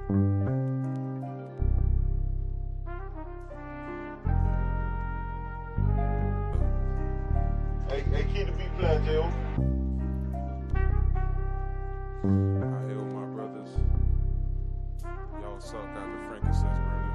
Hey, keep the beat playing, J.O. I heal my brothers. Y'all suck out the frankincense burning.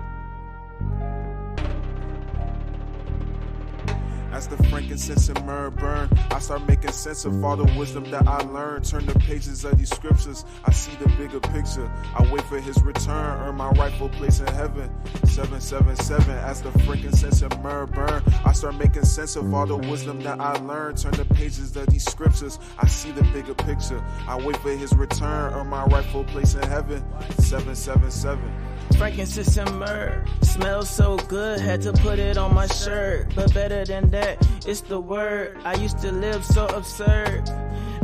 As the frankincense and myrrh burn, I start making sense of all the wisdom that I learned. Turn the pages of these scriptures, I see the bigger picture. I wait for his return, earn my rightful place in heaven. 777, as the frankincense and myrrh burn, I start making sense of all the wisdom that I learned. Turn the pages of these scriptures, I see the bigger picture. I wait for his return, earn my rightful place in heaven. 777. Frankincense and myrrh smells so good, had to put it on my shirt. But better than that, it's the word. I used to live so absurd,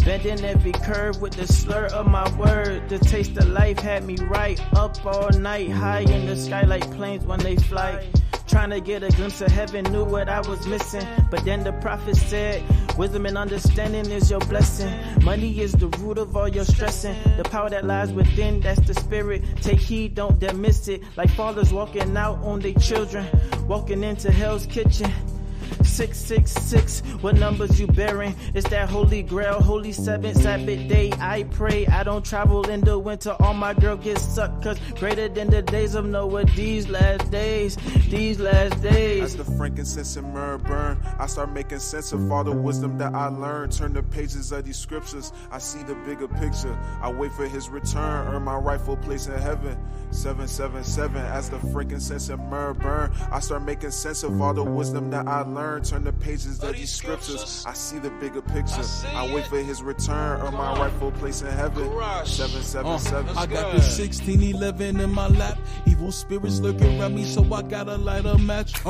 bending every curve with the slur of my word. The taste of life had me right up all night, high in the sky like planes when they fly. Trying to get a glimpse of heaven, knew what I was missing. But then the prophet said, wisdom and understanding is your blessing. Money is the root of all your stressing. The power that lies within, that's the spirit. Take heed, don't dare miss it. Like fathers walking out on their children, walking into hell's kitchen. 666, what numbers you bearing? It's that holy grail, holy seventh Sabbath day. I pray I don't travel in the winter, all my girl gets sucked. Cause greater than the days of Noah, these last days. As the frankincense and myrrh burn, I start making sense of all the wisdom that I learned. Turn the pages of these scriptures, I see the bigger picture. I wait for his return, earn my rightful place in heaven. 777, as the frankincense and myrrh burn, I start making sense of all the wisdom that I learned. Turn the pages of these scriptures, I see the bigger picture. I wait for his return, earn my rightful place in heaven. 777. I got the 1611 in my lap. Evil spirits lurking around me, so I gotta light a match.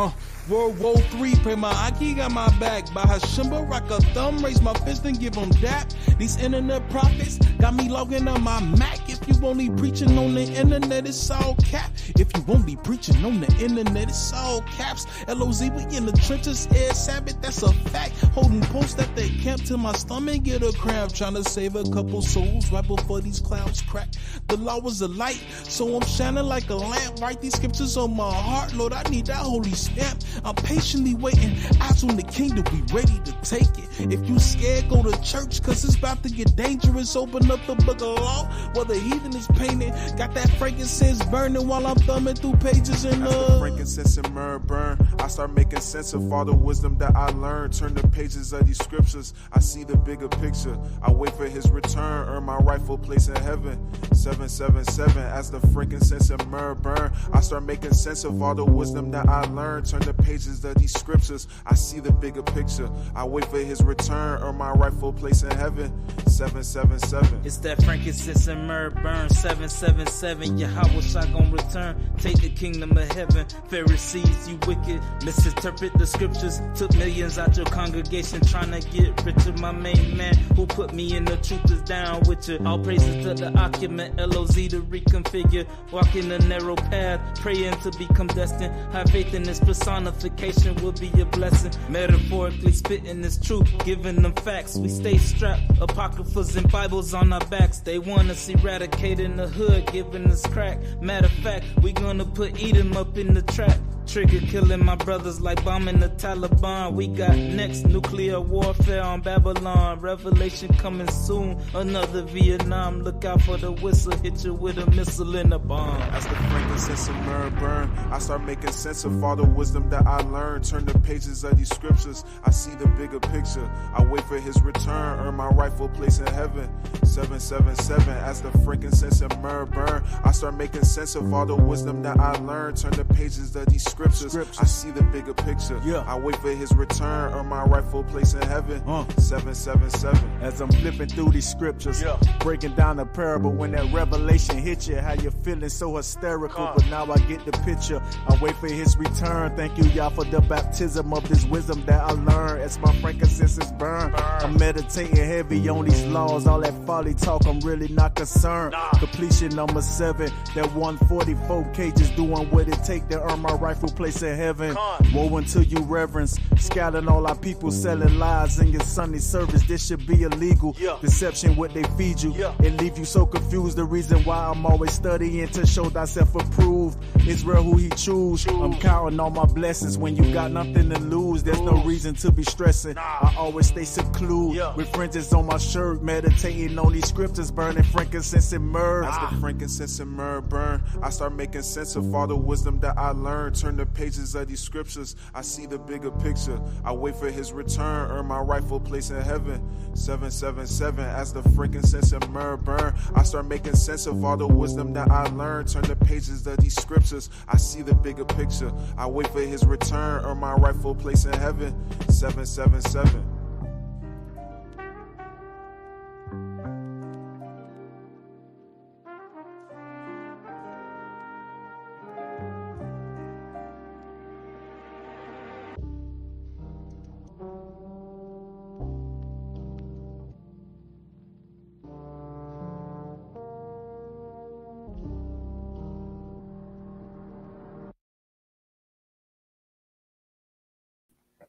World War III, pray my Aki got my back. By Hashimba, rock a thumb, raise my fist and give them dap. These internet prophets got me logging on my Mac. If you only preaching on the internet, it's all cap. If you only preaching on the internet, it's all caps. LOZ, we in the trenches, air Sabbath, that's a fact. Holding posts at the camp till my stomach get a cramp. Trying to save a couple souls right before these clouds crack. The law was a light, so I'm shining like a lamp. Write these scriptures on my heart, Lord, I need that holy stamp. I'm patiently waiting, eyes on the kingdom, we ready to take it. If you scared, go to church, cause it's about to get dangerous. Open up the book of law, where the heathen is painted. Got that frankincense burning while I'm thumbing through pages in As the frankincense and myrrh burn, I start making sense of all the wisdom that I learned. Turn the pages of these scriptures, I see the bigger picture. I wait for his return, earn my rightful place in heaven. 777, as the frankincense and myrrh burn, I start making sense of all the wisdom that I learned. Turn the pages of these scriptures, I see the bigger picture. I wait for his return, earn my rightful place in heaven. 777. It's that frankincense and myrrh burn. 777, Yahweh shall gon' return. Take the kingdom of heaven. Pharisees, you wicked, misinterpret the scriptures. Took millions out your congregation trying to get richer. My main man who put me in the truth is down with you. All praises to the occupant, LOZ to reconfigure. Walking the narrow path, praying to become destined. Have faith in this personification will be a blessing. Metaphorically spitting this truth, giving them facts. We stay strapped, apocryphas and Bibles on our backs. They want us eradicating the hood, giving us crack. Matter of fact, we gonna put Edom up in the trap. Trigger killing my brothers like bombing the Taliban. We got next nuclear warfare on Babylon. Revelation coming soon, another Vietnam. Look out for the whistle, hit you with a missile and a bomb. As the frankincense and myrrh burn, I start making sense of all the wisdom that I learned. Turn the pages of these scriptures, I see the bigger picture. I wait for his return, earn my rightful place in heaven. 777, as the frankincense and myrrh burn, I start making sense of all the wisdom that I learned. Turn the pages of these scriptures, I see the bigger picture. I wait for his return, earn my rightful place in heaven. 777. As I'm flipping through these scriptures, breaking down the parable, when that revelation hit you, how you feeling so hysterical, but now I get the picture. I wait for his return. Thank you, y'all, for the baptism of this wisdom that I learned. As my frankincense is burned, I'm meditating heavy on these laws. All that folly talk, I'm really not concerned. Completion number 7, that 144 cages, doing what it take to earn my rightful rightful place in heaven. Woe unto you, reverence. Scattering all our people selling lies in your Sunday service. This should be illegal. Deception, what they feed you. It leave you so confused. The reason why I'm always studying to show thyself approved. Israel who he choose. I'm counting all my blessings. When you got nothing to lose, there's no reason to be stressing. I always stay secluded with fringes on my shirt, meditating on these scriptures, burning frankincense and myrrh. As the frankincense and myrrh burn, I start making sense of all the wisdom that I learned. Turn the pages of these scriptures, I see the bigger picture. I wait for his return, earn my rightful place in heaven. 777, as the frankincense and myrrh burn, I start making sense of all the wisdom that I learned. Turn the pages of these scriptures, I see the bigger picture. I wait for his return, earn my rightful place in heaven. 777.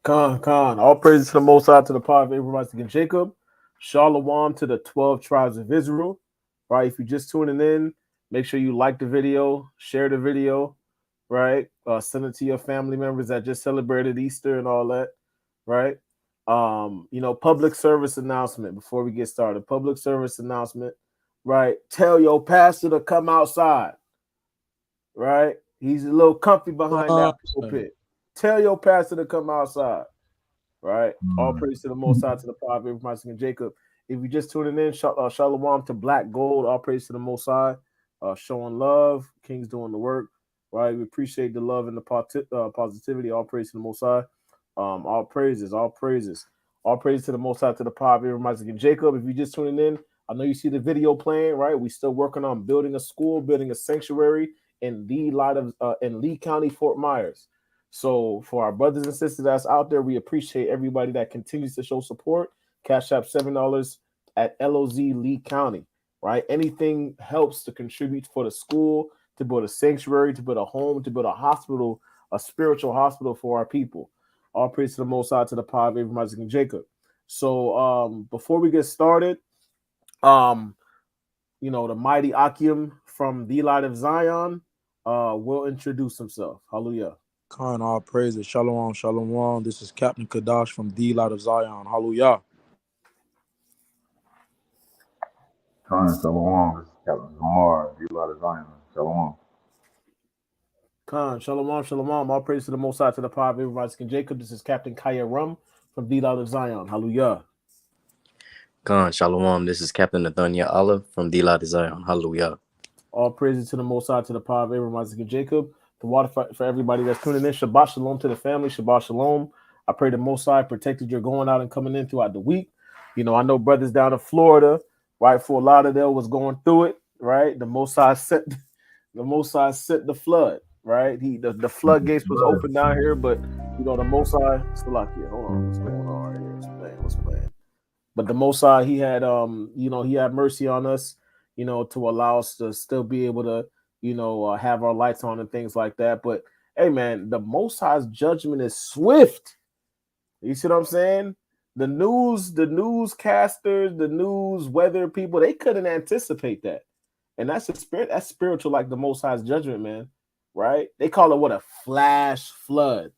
Khan. All praises to the Most High, to the power of Abraham, Isaac, and Jacob. Shalom to the 12 tribes of Israel. Right? If you're just tuning in, make sure you like the video, share the video, right? Send it to your family members that just celebrated Easter and all that, right? Public service announcement before we get started. Public service announcement, right? Tell your pastor to come outside, right? He's a little comfy behind that pulpit. Tell your pastor to come outside, right? All praise to the Most High, to the power of Abraham, Isaac, and Jacob. If you just tuning in, shalom to Black Gold. All praise to the Most High, showing love. King's doing the work, right? We appreciate the love and the positivity. All praise to the Most High. All praises to the Most High, to the power of Abraham, Isaac, and Jacob. If you're just tuning in, I know you see the video playing, right? We still working on building a school, building a sanctuary in Lee County, Fort Myers. So for our brothers and sisters that's out there, we appreciate everybody that continues to show support. Cash App $7 at LOZLeeCounty, right? Anything helps to contribute for the school, to build a sanctuary, to build a home, to build a hospital, a spiritual hospital for our people. All praise to the Most High, to the power of Abraham, Isaac, and Jacob. So before we get started, the mighty Akim from the Light of Zion will introduce himself. Hallelujah. Khan, all praises. Shalom, shalom. This is Captain Kadash from the Light of Zion. Hallelujah. Khan, shalom. This is Captain Zamar, the Light of Zion. Shalom. Khan, shalom. All praise to the Most High, to the power of Abraham, Isaac, and Jacob. This is Captain Kaya Rum from the Light of Zion. Hallelujah. Khan, shalom. This is Captain Nathaniel Olive from the Light of Zion. Hallelujah. All praises to the Most High, to the power of Abraham, Isaac, and Jacob. The water for everybody that's tuning in. Shabbat shalom to the family. Shabbat shalom. I pray the Most High protected your going out and coming in throughout the week. I know brothers down in Florida, right? For a lot of them was going through it, right? The Most High sent the flood, right? The floodgates was open down here, but the Most High still out here. Hold on, what's going on right here? What's playing? But the Most High, he had he had mercy on us, to allow us to still be able to have our lights on and things like that. But hey, man, the Most High's judgment is swift. You see what I'm saying? The newscasters, the news weather people, they couldn't anticipate that. And that's spiritual, like the Most High's judgment, man. Right? They call it a flash flood,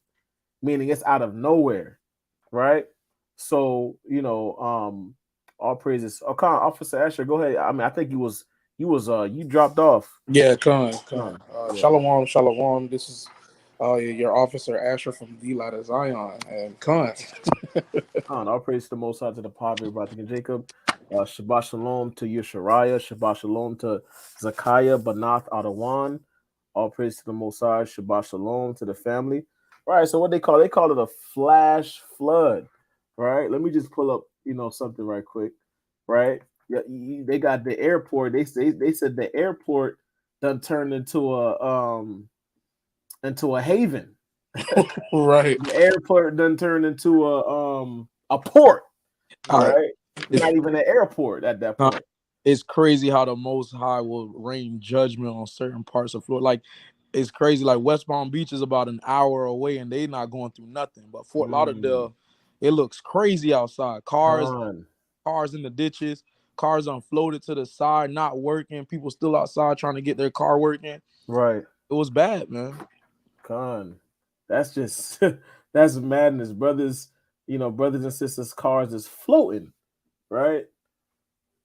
meaning it's out of nowhere, right? So, all praises. Okay, Officer Asher, go ahead. I mean, I think you dropped off. Yeah, Khan. Shalom. This is your officer Asher from the Light of Zion, and Khan. All praise to the Most High, to the power of Abraham and Jacob. Shabbat shalom to YASHARAHLA. Shabbat shalom to Zakaya Banath Adawan. All praise to the Most High. Shabbat shalom to the family. All right, so what they call it a flash flood. Right? Let me just pull up, something right quick. Right? Yeah, they got the airport. They said the airport done turned into a haven. Right. The airport done turned into a port. Right. It's not even an airport at that point. It's crazy how the Most High will rain judgment on certain parts of Florida. Like it's crazy. Like West Palm Beach is about an hour away, and they not going through nothing. But Fort Lauderdale, it looks crazy outside. Cars in the ditches, cars unfloated to the side, not working. People still outside trying to get their car working. Right. It was bad, man. That's just that's madness, brothers. You know, brothers and sisters, cars is floating, right?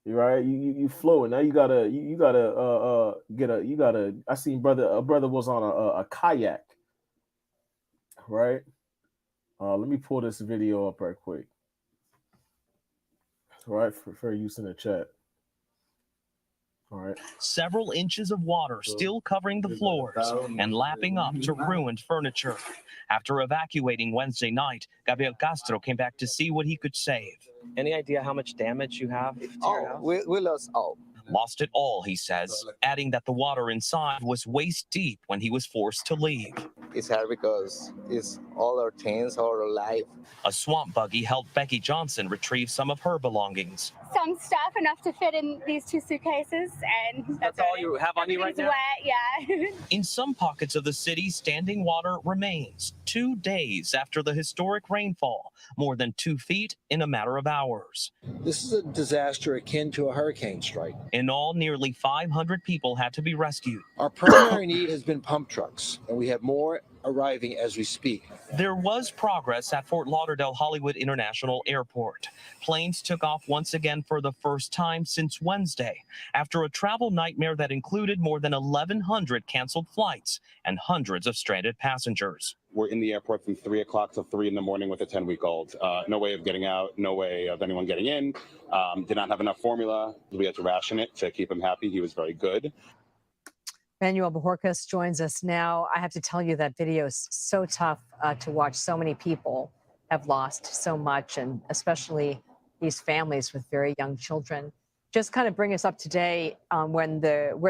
Right, you floating now. You gotta get a. I seen a brother was on a kayak, right? Let me pull this video up right quick, right, for use in the chat. All right. Several inches of water still covering the floors and lapping up to ruined furniture. After evacuating Wednesday night, Gabriel Castro came back to see what he could save. Any idea how much damage you have to your house? We lost all. Lost it all, he says, adding that the water inside was waist deep when he was forced to leave. It's hard because it's all our things, all our life. A swamp buggy helped Becky Johnson retrieve some of her belongings. Some stuff enough to fit in these 2 suitcases, and that's all you have on you right now? Wet, yeah. In some pockets of the city, standing water remains 2 days after the historic rainfall, more than 2 feet in a matter of hours. This is a disaster akin to a hurricane strike. In all, nearly 500 people had to be rescued. Our primary need has been pump trucks, and we have more arriving as we speak. There was progress at Fort Lauderdale Hollywood International Airport. Planes took off once again for the first time since Wednesday, after a travel nightmare that included more than 1,100 canceled flights and hundreds of stranded passengers. We're in the airport from 3 o'clock till 3 in the morning with a 10-week-old. No way of getting out, no way of anyone getting in. Did not have enough formula. We had to ration it to keep him happy. He was very good. Manuel Bajorquez joins us now. I have to tell you that video is so tough to watch. So many people have lost so much, and especially these families with very young children. Just kind of bring us up to date where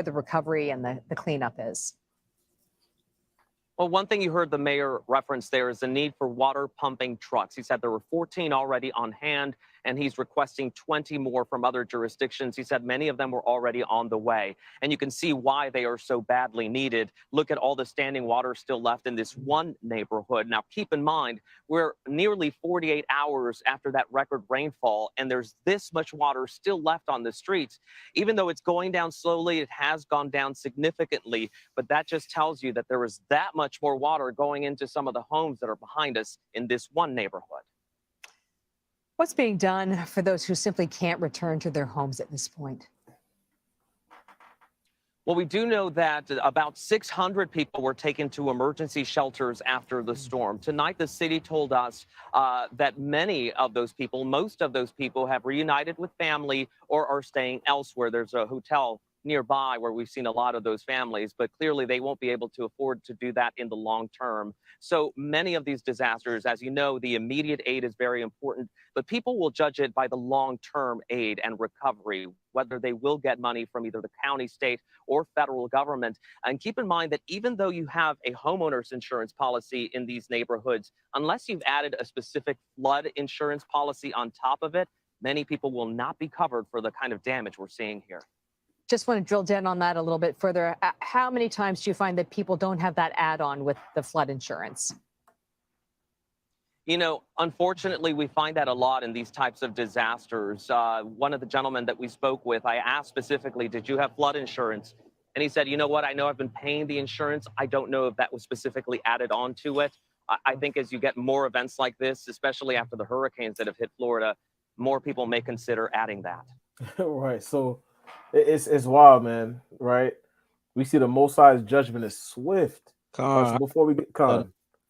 the recovery and the cleanup is. Well, one thing you heard the mayor reference there is the need for water pumping trucks. He said there were 14 already on hand, and he's requesting 20 more from other jurisdictions. He said many of them were already on the way, and you can see why they are so badly needed. Look at all the standing water still left in this one neighborhood. Now, keep in mind, we're nearly 48 hours after that record rainfall, and there's this much water still left on the streets. Even though it's going down slowly, it has gone down significantly, but that just tells you that there is that much more water going into some of the homes that are behind us in this one neighborhood. What's being done for those who simply can't return to their homes at this point? Well, we do know that about 600 people were taken to emergency shelters after the storm. Tonight, the city told us that many of those people, most of those people, have reunited with family or are staying elsewhere. There's a hotel nearby where we've seen a lot of those families, but clearly they won't be able to afford to do that in the long term. So many of these disasters, as you know, the immediate aid is very important, but people will judge it by the long-term aid and recovery, whether they will get money from either the county, state, or federal government. And keep in mind that even though you have a homeowner's insurance policy in these neighborhoods, unless you've added a specific flood insurance policy on top of it, many people will not be covered for the kind of damage we're seeing here. Just want to drill down on that a little bit further. How many times do you find that people don't have that add-on with the flood insurance? You know, unfortunately, we find that a lot in these types of disasters. One of the gentlemen that we spoke with, I asked specifically, did you have flood insurance? And he said, you know what, I know I've been paying the insurance. I don't know if that was specifically added on to it. I think as you get more events like this, especially after the hurricanes that have hit Florida, more people may consider adding that. Right. So it's wild, man. Right. We see the Most High's judgment is swift. Right, so before we get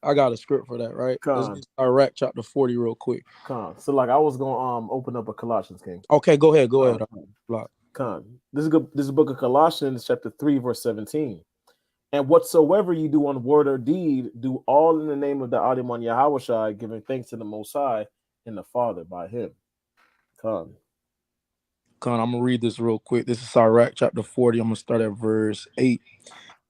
I got a script for that, right? Let's get Resurrect chapter 40 real quick. So like I was gonna open up a Colossians, King. Okay, go ahead. This is good. This is the book of Colossians, chapter 3, verse 17. And whatsoever you do on word or deed, do all in the name of the Adonai Yahawashi, giving thanks to the Most High and the Father by Him. I'm gonna read this real quick. This is Resurrect chapter 40. I'm gonna start at verse 8.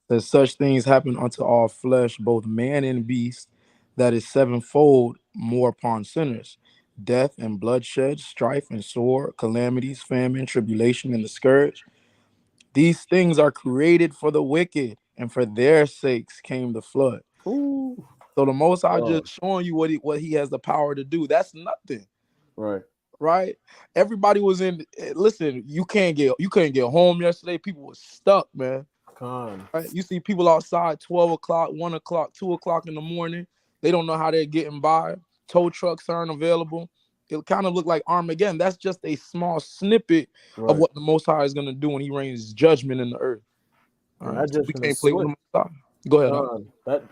That such things happen unto all flesh, both man and beast, that is sevenfold more upon sinners, death and bloodshed, strife and sword, calamities, famine, tribulation, and the scourge. These things are created for the wicked, and for their sakes came the flood. Ooh. So the Most High Oh. just showing you what he has the power to do. That's nothing. Right. Right. Everybody was in. Listen, you couldn't get home yesterday. People were stuck, man. Right. You see people outside 12 o'clock, 1 o'clock, 2 o'clock in the morning. They don't know how they're getting by. Tow trucks aren't available. It kind of look like Armageddon. That's just a small snippet of what the Most High is going to do when he rains judgment in the earth. All right. So we can't play with the Most High. Go ahead.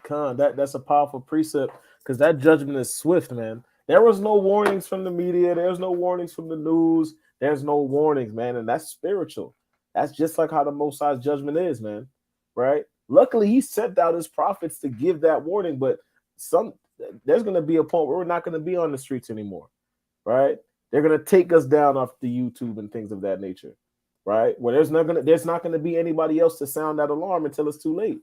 That's a powerful precept because that judgment is swift, man. There was no warnings from the media. There's no warnings from the news. There's no warnings, man. And that's spiritual. That's just like how the Most High's judgment is, man. Right? Luckily, he sent out his prophets to give that warning, but there's going to be a point where we're not going to be on the streets anymore. Right? They're going to take us down off the YouTube and things of that nature. Right? Where there's not going to be anybody else to sound that alarm until it's too late.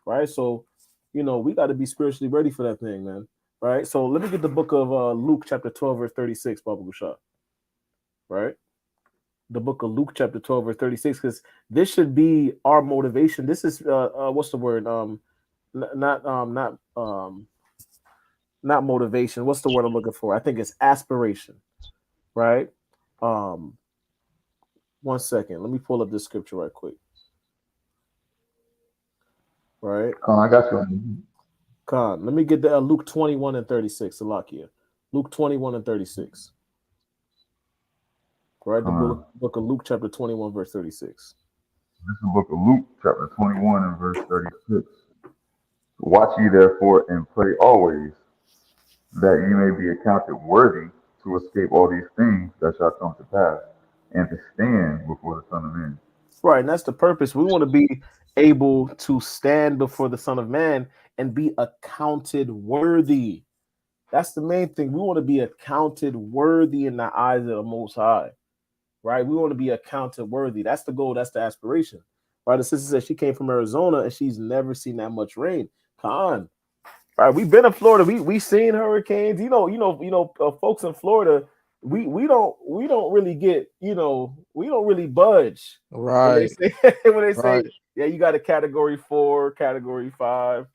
Right? So, we got to be spiritually ready for that thing, man. Right? So let me get the book of Luke chapter 12, verse 36, Baba Gushah. Right? The book of Luke chapter 12, verse 36, because this should be our motivation. This is what's the word? Not motivation. What's the word I'm looking for? I think it's aspiration. Right? 1 second. Let me pull up this scripture right quick. Right? I got you. Let me get the Luke 21 and 36. Salakia. Luke 21 and 36. Right? The book of Luke chapter 21, verse 36. This is the book of Luke chapter 21 and verse 36. Watch ye therefore and pray always, that ye may be accounted worthy to escape all these things that shall come to pass, and to stand before the Son of Man. Right, and that's the purpose. We want to be able to stand before the Son of Man and be accounted worthy. That's the main thing. We want to be accounted worthy in the eyes of the Most High. Right? We want to be accounted worthy. That's the goal. That's the aspiration. Right? The sister said she came from Arizona and she's never seen that much rain. Right? We've been in Florida. We seen hurricanes. Folks in Florida. We don't really get. We don't really budge. Right. When they say yeah, you got a category 4, category 5.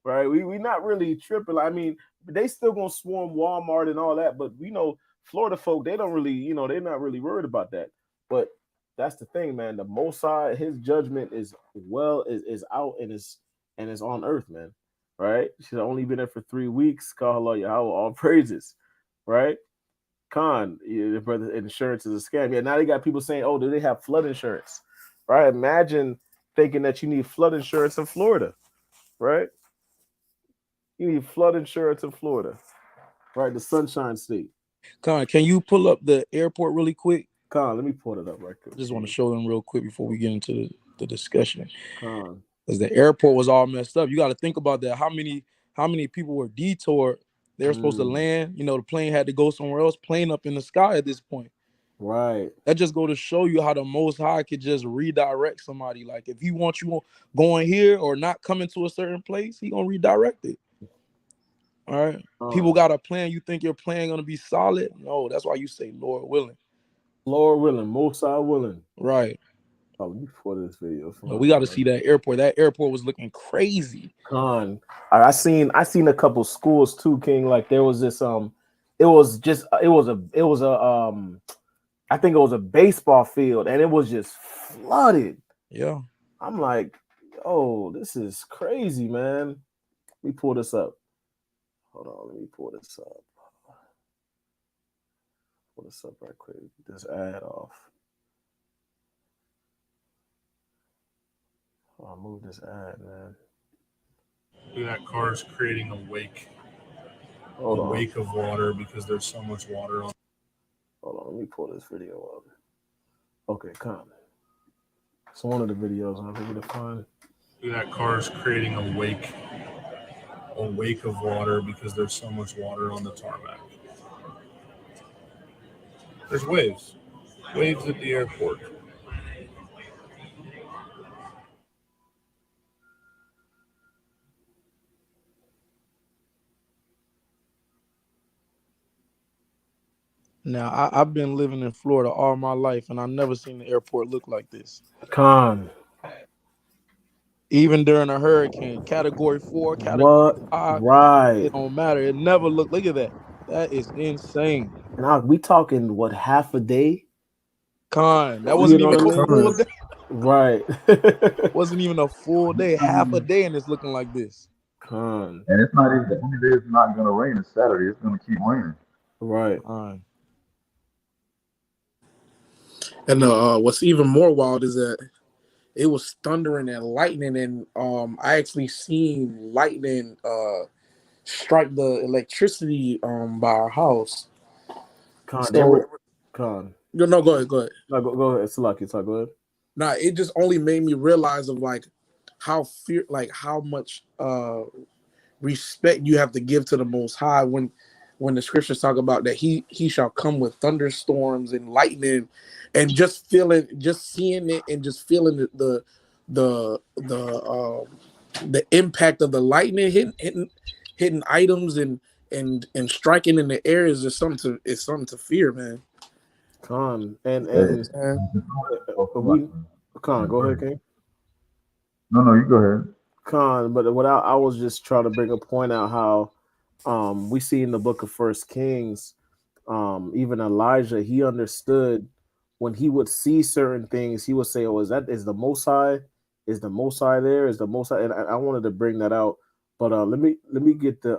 Right? We not really tripping. I mean, they still gonna swarm Walmart and all that, but we know Florida folk, they don't really, they're not really worried about that. But that's the thing, man. The Most High, his judgment is out and is on earth, man. Right? She's only been there for 3 weeks. Call Yahweh, all praises. Right? Brother, insurance is a scam. Yeah, now they got people saying, oh, do they have flood insurance? Right? Imagine thinking that you need flood insurance in Florida. Right? You need flood insurance in Florida. Right? The Sunshine State. Can you pull up the airport really quick? Let me pull it up right quick. I just want to show them real quick before we get into the discussion. Because the airport was all messed up. You got to think about that. How many people were detoured? They were supposed to land. The plane had to go somewhere else. Plane up in the sky at this point. Right. That just go to show you how the Most High could just redirect somebody. Like if he wants you going here or not coming to a certain place, he gonna redirect it. All right. People got a plan. You think your plan gonna be solid? No, that's why you say Lord willing. Lord willing, Most High willing. Right. Oh, before this video. We got to see that airport. That airport was looking crazy. I seen a couple schools too, King. Like there was this I think it was a baseball field and it was just flooded. Yeah. I'm like, oh, this is crazy, man. Let me pull this up. Hold on, let me pull this up. Pull this up right quick. Get this ad off. I'll move this ad, man. Look at that car is creating a wake. Wake of water because there's so much water on. Hold on, let me pull this video up. Okay, come. It's one of the videos I'm going to find. Look at that car is creating a wake of water because there's so much water on the tarmac. There's waves at the airport. Now, I've been living in Florida all my life, and I've never seen the airport look like this. Even during a hurricane, category 4, category What? 5, Right. it don't matter. It never look at that. That is insane. Now we talking what, half a day? Con, that You wasn't know even what I a mean? full day. Right. Wasn't even a full day, half a day, and it's looking like this. Con. And it's not even the only day it's not going to rain is Saturday. It's going to keep raining. Right. And what's even more wild is that it was thundering and lightning, and I actually seen lightning strike the electricity by our house. Con. So, Con. no, go ahead. No, go ahead. It's lucky. Talk. Go ahead. Nah, it just only made me realize of like how much respect you have to give to the Most High when the scriptures talk about that he shall come with thunderstorms and lightning, and just seeing it and just feeling the impact of the lightning hitting items and striking in the air is just something to fear, man. Con. And Con, go ahead, King. No, you go ahead. Con, but what I was just trying to bring a point out how we see in the book of First Kings, even Elijah, he understood when he would see certain things, he would say, "Oh, is the Most High? Is the Most High there? Is the Most High?" And I wanted to bring that out, but let me get the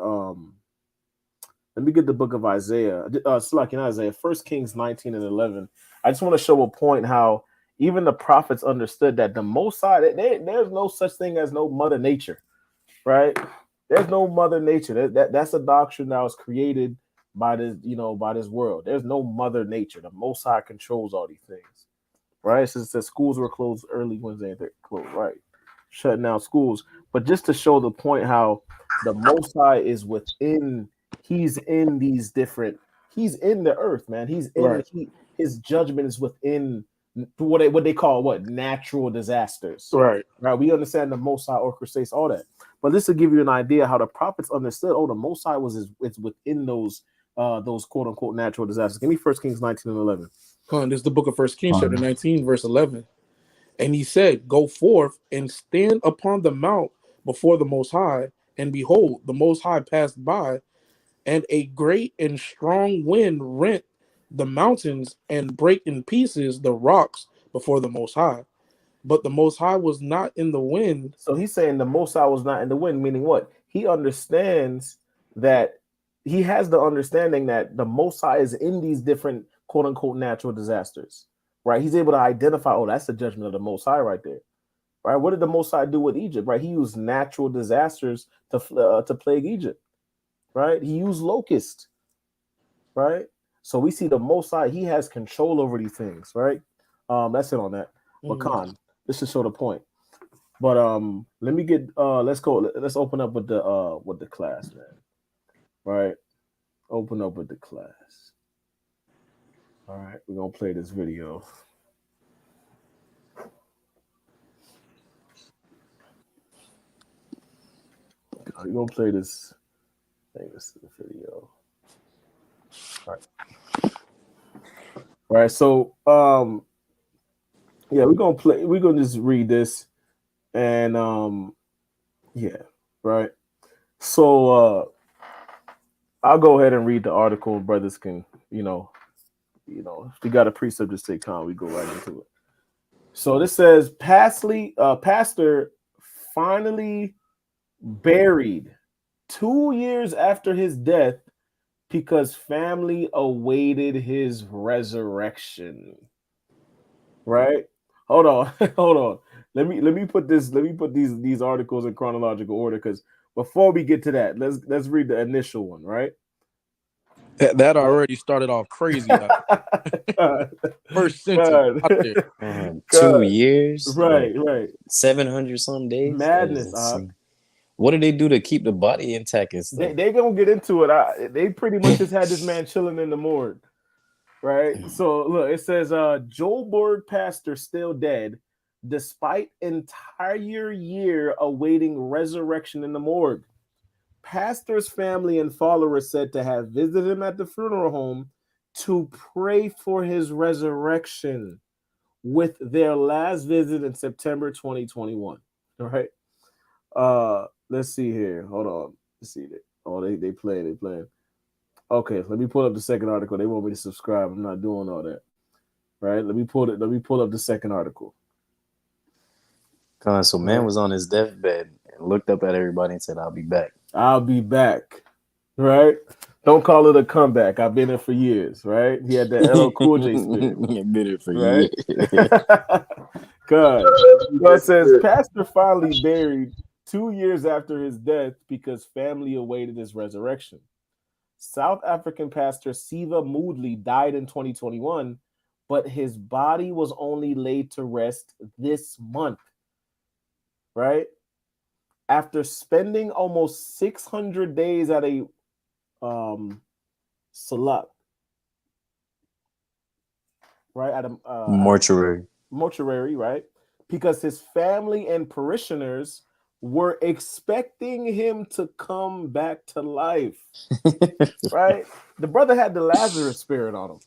book of Isaiah. Like in Isaiah, 1 Kings 19 and 11. I just want to show a point how even the prophets understood that the Most High, there's no such thing as no Mother Nature, right? There's no Mother Nature. That's a doctrine that was created by this world. There's no Mother Nature. The Most High controls all these things, right? Since the schools were closed early Wednesday, they're closed, right? Shutting down schools. But just to show the point how the Most High is within. He's in these different. He's in the earth, man. He's in. Right. His judgment is within what they call natural disasters. Right. Right. We understand the Most High orchestrates all that. But this will give you an idea how the prophets understood. Oh, the Most High it's within those quote unquote natural disasters. Give me 1 Kings 19 and 11. This is the book of 1 Kings, chapter 19, verse 11. And he said, "Go forth and stand upon the mount before the Most High, and behold, the Most High passed by, and a great and strong wind rent the mountains and break in pieces the rocks before the Most High. But the Most High was not in the wind." So he's saying the Most High was not in the wind, meaning what? He understands that he has the understanding that the Most High is in these different quote unquote natural disasters, right? He's able to identify, oh, that's the judgment of the Most High right there, right? What did the Most High do with Egypt, right? He used natural disasters to plague Egypt, right? He used locusts, right? So we see the Most High, he has control over these things, right? That's it on that. But Khan, this is show the point. But let me get let's open up with the class, man. Right? Open up with the class. All right, we're gonna play this video. We're gonna play this. I think this is the video. All right, so yeah, we're gonna just read this, and yeah, right. So I'll go ahead and read the article. Brothers can, if you got a precept to stay calm, we go right into it. So this says, pastor finally buried 2 years after his death because family awaited his resurrection. Right? Hold on. Let me put these articles in chronological order, because before we get to that, let's read the initial one, right? That already started off crazy. First sentence. 2 years, right? 700 some days. Madness. What did they do to keep the body intact and stuff? They gonna get into it. They pretty much just had this man chilling in the morgue, right? So look, it says Joburg pastor still dead despite entire year awaiting resurrection in the morgue. Pastor's family and followers said to have visited him at the funeral home to pray for his resurrection, with their last visit in September 2021. All right. Let's see here. Hold on. Let's see that. Oh, they playing. Okay, let me pull up the second article. They want me to subscribe. I'm not doing all that. Right? Let me pull up the second article. So man was on his deathbed and looked up at everybody and said, "I'll be back." I'll be back. Right? Don't call it a comeback. I've been here for years, right? He had that LL Cool J spirit. I've been here for right? years. God. So it says, pastor finally buried 2 years after his death because family awaited his resurrection. South African pastor Siva Moodley died in 2021, but his body was only laid to rest this month, right? After spending almost 600 days at a salat, right? At a mortuary, right? Because his family and parishioners were expecting him to come back to life, right? The brother had the Lazarus spirit on him.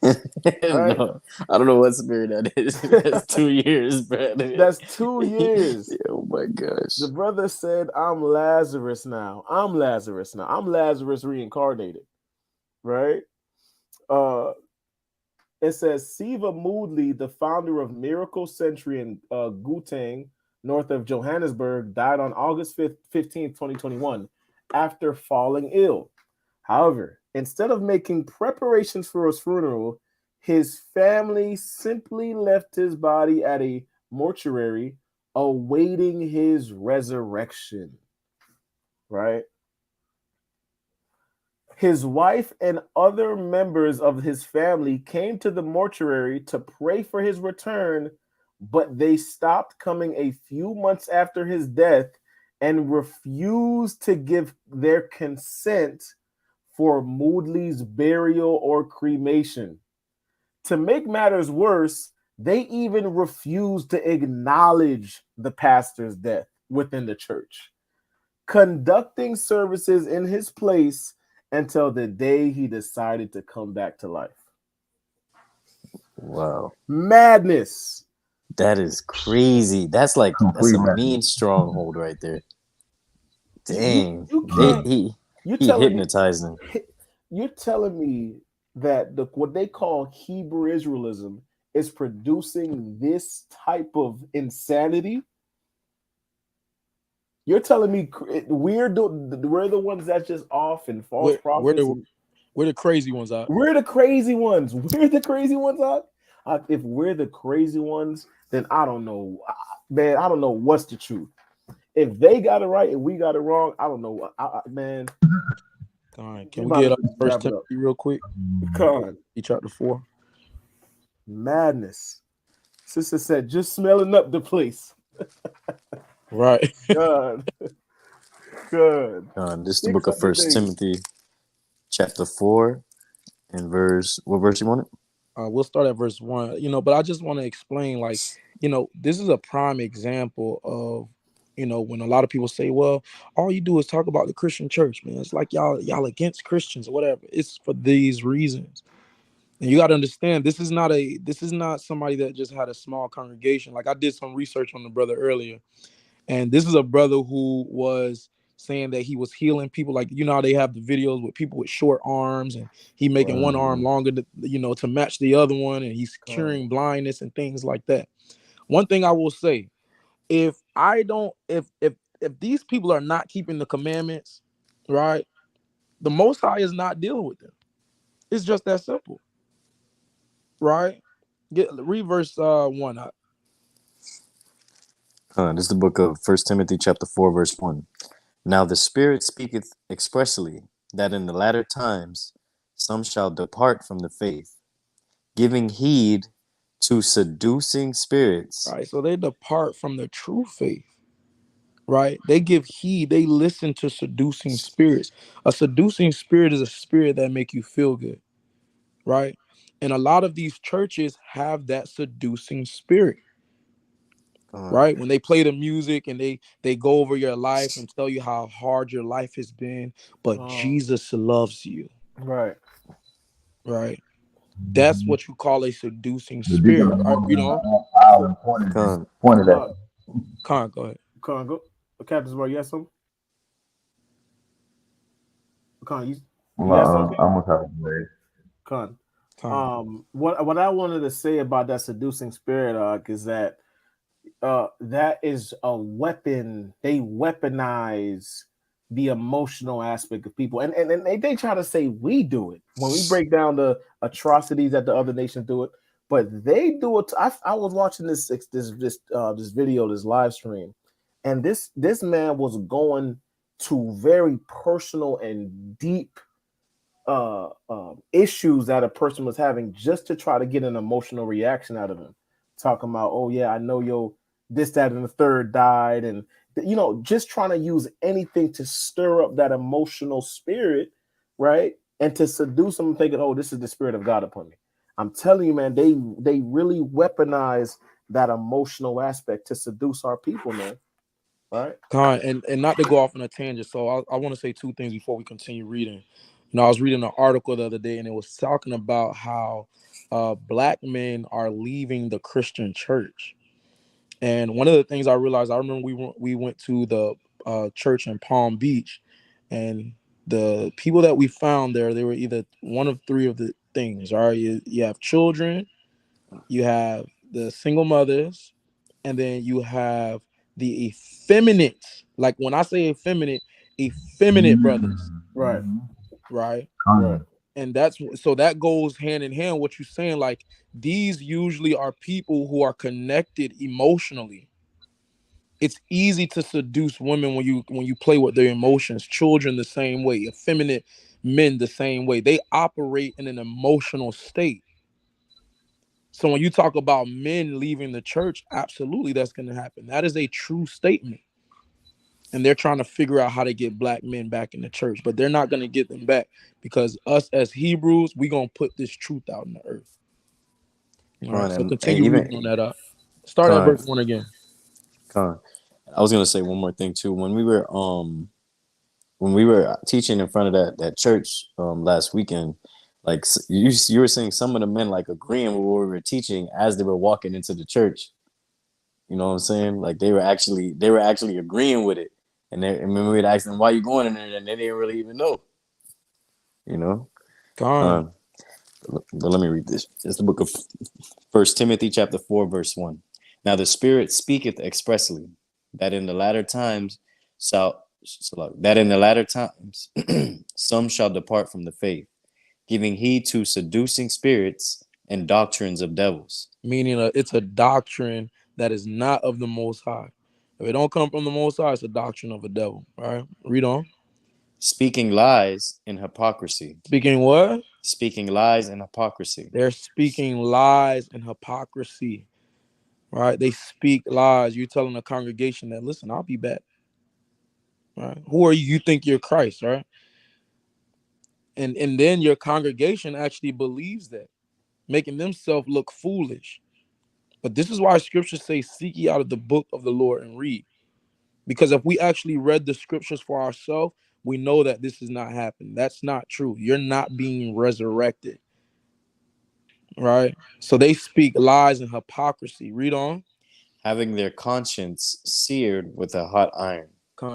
Right? No, I don't know what spirit that is. That's 2 years, bro. That's 2 years. Oh my gosh. The brother said, I'm Lazarus now. I'm Lazarus reincarnated. Right? It says Siva Moodley, the founder of Miracle Century in Gauteng, north of Johannesburg, died on August 15th, 2021, after falling ill. However, instead of making preparations for his funeral, his family simply left his body at a mortuary awaiting his resurrection. Right? His wife and other members of his family came to the mortuary to pray for his return, but they stopped coming a few months after his death and refused to give their consent for Moodley's burial or cremation. To make matters worse, they even refused to acknowledge the pastor's death within the church, conducting services in his place until the day he decided to come back to life. Wow. Madness. That is crazy. That's a mean stronghold right there. Dang. He hypnotized him. You're telling me that what they call Hebrew Israelism is producing this type of insanity? You're telling me we're the ones that's just off and false prophets? We're the crazy ones out. We're the crazy ones. We're the crazy ones out. If we're the crazy ones, then I don't know, man. I don't know what's the truth. If they got it right and we got it wrong, I don't know, man. All right, can we get up First Timothy real quick? Chapter 4. Madness. Sister said, just smelling up the place. Right. Good. This is the book of First Timothy, chapter 4, and what verse you want it? We'll start at verse 1. But I just want to explain, this is a prime example of, when a lot of people say, well, all you do is talk about the Christian church, man. It's like y'all against Christians or whatever. It's for these reasons. And you got to understand, this is not somebody that just had a small congregation. Like, I did some research on the brother earlier. And this is a brother who was saying that he was healing people. Like, how they have the videos with people with short arms and he making one arm longer to match the other one. And he's curing blindness and things like that. One thing I will say, if these people are not keeping the commandments, right, the Most High is not dealing with them. It's just that simple. Right? Read verse 1 out. This is the book of 1 Timothy chapter 4, verse 1. Now the Spirit speaketh expressly that in the latter times some shall depart from the faith, giving heed to seducing spirits. Right, so they depart from the true faith. Right? They give heed, they listen to seducing spirits. A seducing spirit is a spirit that make you feel good. Right? And a lot of these churches have that seducing spirit. Right, when they play the music and they go over your life and tell you how hard your life has been, but Jesus loves you. Right. That's what you call a seducing spirit. Right? Pointed at. Go ahead. Go. Captain Bar, you have something? Con, you Well, have something? I must have a delay. Con. What I wanted to say about that seducing spirit, is that that is a weapon. They weaponize the emotional aspect of people, and they try to say we do it when we break down the atrocities that the other nations do it, but they do it. I was watching this video, this live stream, and this man was going to very personal and deep issues that a person was having just to try to get an emotional reaction out of him, talking about, oh yeah, I know this, that, and the third died, and just trying to use anything to stir up that emotional spirit, right? And to seduce them, thinking, oh, this is the spirit of God upon me. I'm telling you, man, they really weaponize that emotional aspect to seduce our people, man. Right. And not to go off on a tangent, so I want to say two things before we continue reading. I was reading an article the other day, and it was talking about how black men are leaving the Christian church. And one of the things I realized, I remember we went to the church in Palm Beach, and the people that we found there, they were either one of three of the things. All right, you have children, you have the single mothers, and then you have the effeminate. Like when I say effeminate brothers. Right. Right. Right. And that goes hand in hand what you're saying. Like these usually are people who are connected emotionally. It's easy to seduce women when you play with their emotions. Children the same way, effeminate men the same way. They operate in an emotional state. So when you talk about men leaving the church, absolutely that's going to happen. That is a true statement. And they're trying to figure out how to get black men back in the church, but they're not going to get them back because us as Hebrews, we're going to put this truth out in the earth. All right, so continue reading on that up. Start at verse 1 again. I was going to say one more thing too. When we were teaching in front of that church last weekend, like you were saying, some of the men like agreeing with what we were teaching as they were walking into the church. You know what I'm saying? Like they were actually agreeing with it. And when we would ask them, why you going in there? And they didn't really even know. But let me read this. It's the book of 1 Timothy chapter 4, verse 1. Now the Spirit speaketh expressly that in the latter times some shall depart from the faith, giving heed to seducing spirits and doctrines of devils. Meaning it's a doctrine that is not of the Most High. If it don't come from the Most High, it's a doctrine of a devil. All right, read on. Speaking lies and hypocrisy. Speaking what? Speaking lies and hypocrisy. They're speaking lies and hypocrisy. Right? They speak lies. You're telling the congregation that, listen, I'll be back. Right? Who are you? You think you're Christ, right? And then your congregation actually believes that, making themselves look foolish. But this is why scriptures say, seek ye out of the book of the Lord and read. Because if we actually read the scriptures for ourselves, we know that this is not happening. That's not true. You're not being resurrected. Right? So they speak lies and hypocrisy. Read on. Having their conscience seared with a hot iron.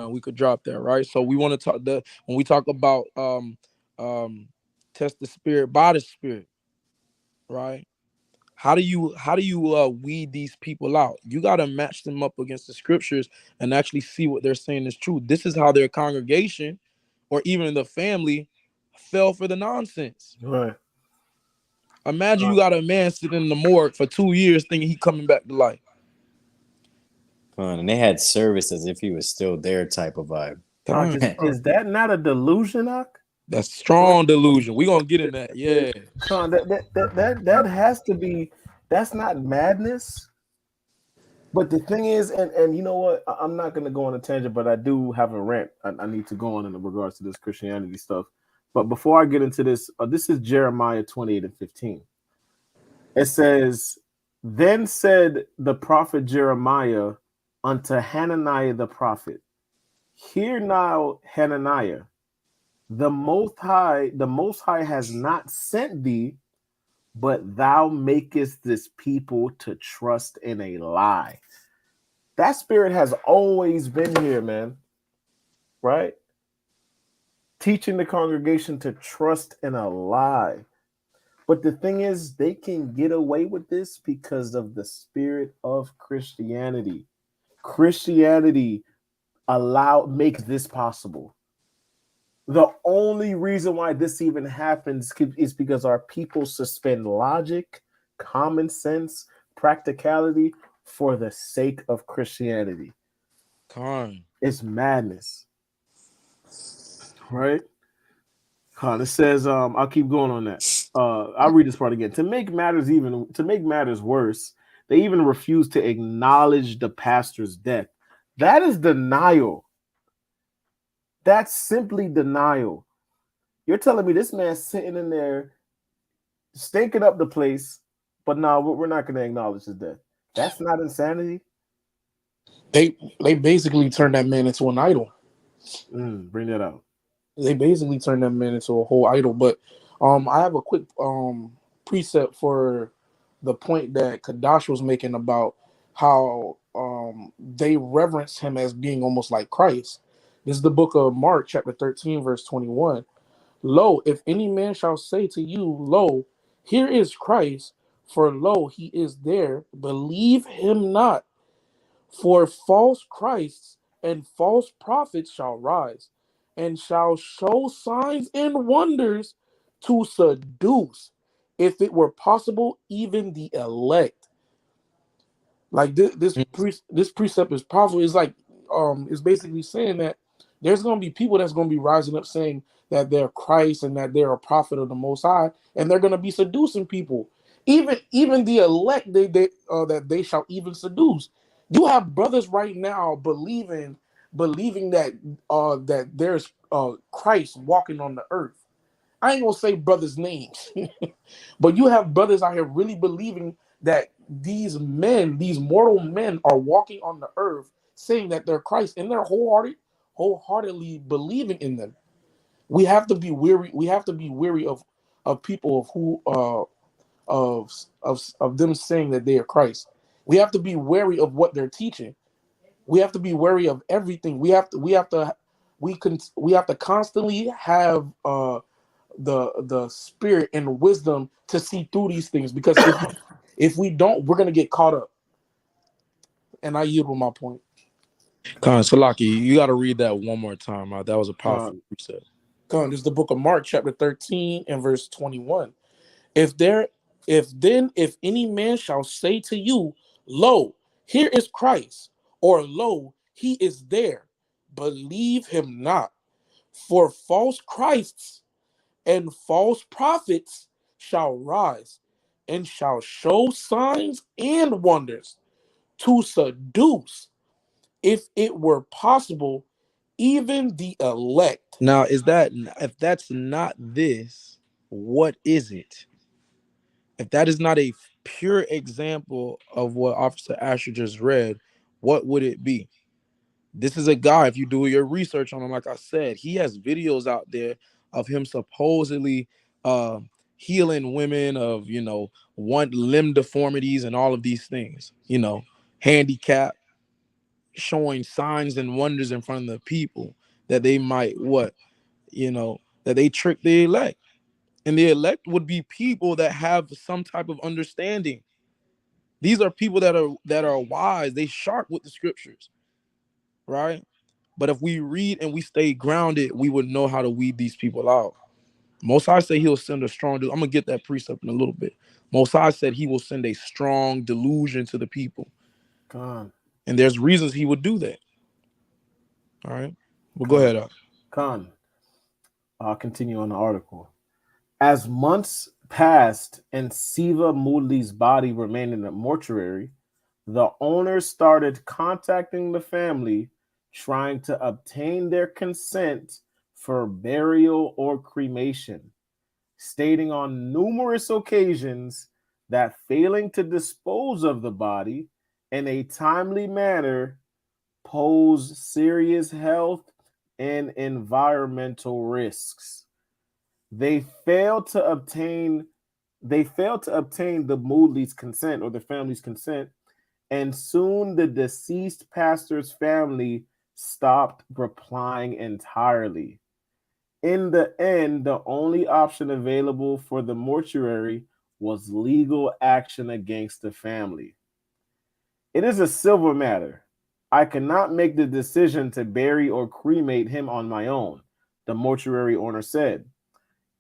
We could drop that, right? So we want to talk when we talk about test the spirit by the spirit, right? How do you weed these people out? You got to match them up against the scriptures and actually see what they're saying is true. This is how their congregation or even the family fell for the nonsense. Right. Imagine you got a man sitting in the morgue for 2 years thinking he coming back to life. And they had service as if he was still there type of vibe. Is that not a delusion, Ak? That's strong delusion. We're gonna get in that. Yeah. That has to be, that's not madness. But the thing is, and you know what? I'm not gonna go on a tangent, but I do have a rant I need to go on in regards to this Christianity stuff. But before I get into this, this is Jeremiah 28:15. It says, then said the prophet Jeremiah unto Hananiah the prophet, hear now, Hananiah, the Most High has not sent thee, but thou makest this people to trust in a lie. That spirit has always been here, man. Right? Teaching the congregation to trust in a lie. But the thing is, they can get away with this because of the spirit of Christianity. Christianity makes this possible. The only reason why this even happens is because our people suspend logic, common sense, practicality for the sake of Christianity. It's madness. Right? It says, I'll keep going on that. I'll read this part again. To make matters worse, they even refuse to acknowledge the pastor's death. That is denial. That's simply denial. You're telling me this man's sitting in there stinking up the place, but no, we're not going to acknowledge his death. That's not insanity. They basically turned that man into an idol. Bring that out. They basically turned that man into a whole idol. But I have a quick precept for the point that Kadash was making about how they reverence him as being almost like Christ. This is the book of Mark, chapter 13, verse 21. Lo, if any man shall say to you, lo, here is Christ, for lo, he is there, believe him not. For false Christs and false prophets shall rise, and shall show signs and wonders to seduce, if it were possible, even the elect. Like this precept is powerful. It's like it's basically saying that there's going to be people that's going to be rising up saying that they're Christ and that they're a prophet of the Most High, and they're going to be seducing people. Even the elect, that they shall even seduce. You have brothers right now believing that that there's Christ walking on the earth. I ain't gonna say brothers' names, but you have brothers out here really believing that these mortal men are walking on the earth, saying that they're Christ, and they're wholeheartedly believing in them. We have to be weary. We have to be weary of people of them saying that they are Christ. We have to be wary of what they're teaching. We have to be wary of everything. We have to constantly have the spirit and wisdom to see through these things, because if we don't, we're gonna get caught up. And I yield with my point. Salaki, you got to read that one more time. That was a powerful precept. This is the book of Mark, chapter 13 and verse 21. If any man shall say to you, lo, here is Christ, or lo, he is there, believe him not. For false Christs and false prophets shall rise, and shall show signs and wonders to seduce, if it were possible, even the elect. Now, if that's not this, what is it? If that is not a pure example of what Officer Asher just read, what would it be? This is a guy, if you do your research on him, like I said, he has videos out there of him supposedly healing women of, one limb deformities and all of these things, handicap, showing signs and wonders in front of the people that they might that they trick the elect. And the elect would be people that have some type of understanding. These are people that are wise. They sharp with the scriptures, right? But if we read and we stay grounded, we would know how to weed these people out. Most High say he'll send a strong. I'm gonna get that precept in a little bit. Most High said he will send a strong delusion to the people, and there's reasons he would do that. All right, well, go ahead. I'll continue on the article. As months passed and Siva Moodley's body remained in the mortuary, the owners started contacting the family, trying to obtain their consent for burial or cremation, stating on numerous occasions that failing to dispose of the body in a timely manner posed serious health and environmental risks. They failed to obtain the Moodley's consent, or the family's consent, and soon the deceased pastor's family stopped replying entirely. In the end, the only option available for the mortuary was legal action against the family. It is a civil matter. I cannot make the decision to bury or cremate him on my own, the mortuary owner said.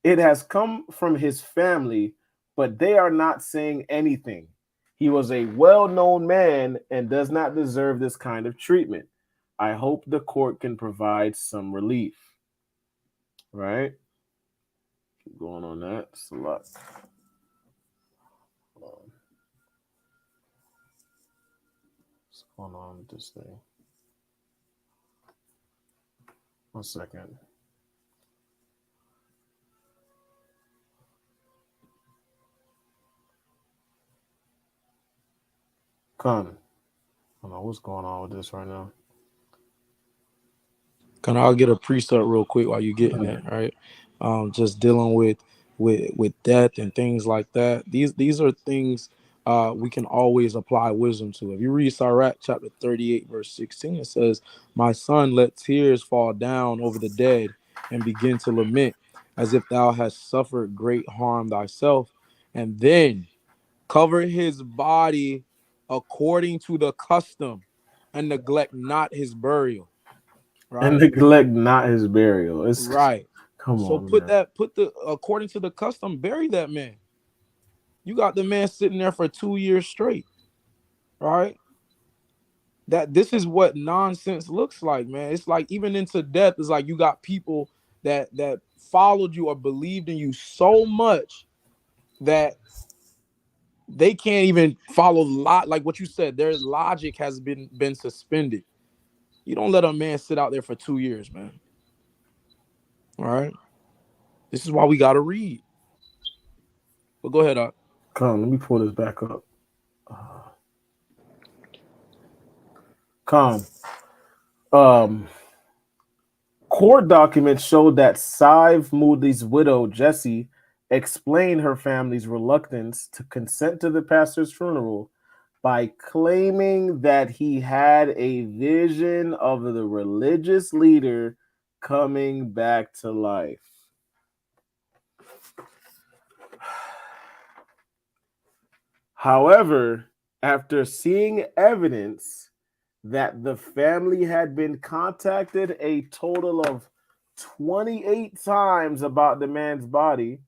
It has come from his family, but they are not saying anything. He was a well-known man and does not deserve this kind of treatment. I hope the court can provide some relief. Right? Keep going on that. It's a lot. What's going on with this thing? 1 second. Con. I don't know what's going on with this right now. Can I get a precept real quick while you're getting that, right? Just dealing with death and things like that. These are things we can always apply wisdom to. If you read Sirach chapter 38, verse 16, it says, "My son, let tears fall down over the dead and begin to lament, as if thou hast suffered great harm thyself, and then cover his body according to the custom, and neglect not his burial." Right? And neglect not his burial. It's right. Come so on, put man. the according to the custom, bury that man. You got the man sitting there for 2 years straight, right? That this is what nonsense looks like, man. It's like even into death, it's like you got people that followed you or believed in you so much that they can't even follow like what you said. Their logic has been suspended. You don't let a man sit out there for 2 years, man. All right. This is why we got to read. But go ahead, Come, let me pull this back up. Court documents show that Sive Moodley's widow, Jessie, explained her family's reluctance to consent to the pastor's funeral by claiming that he had a vision of the religious leader coming back to life. However, after seeing evidence that the family had been contacted a total of 28 times about the man's body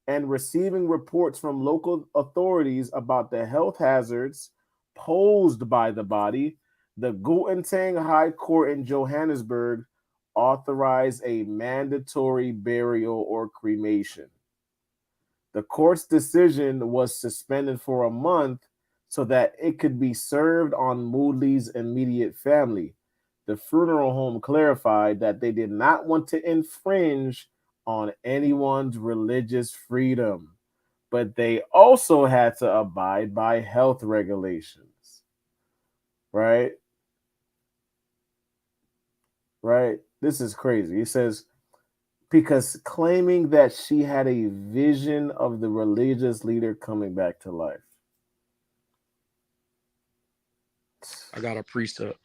and receiving reports from local authorities about the health hazards posed by the body, the Gauteng High Court in Johannesburg authorized a mandatory burial or cremation. The court's decision was suspended for a month so that it could be served on Moodley's immediate family. The funeral home clarified that they did not want to infringe on anyone's religious freedom, but they also had to abide by health regulations. Right? This is crazy. It says, because claiming that she had a vision of the religious leader coming back to life. I got a precept.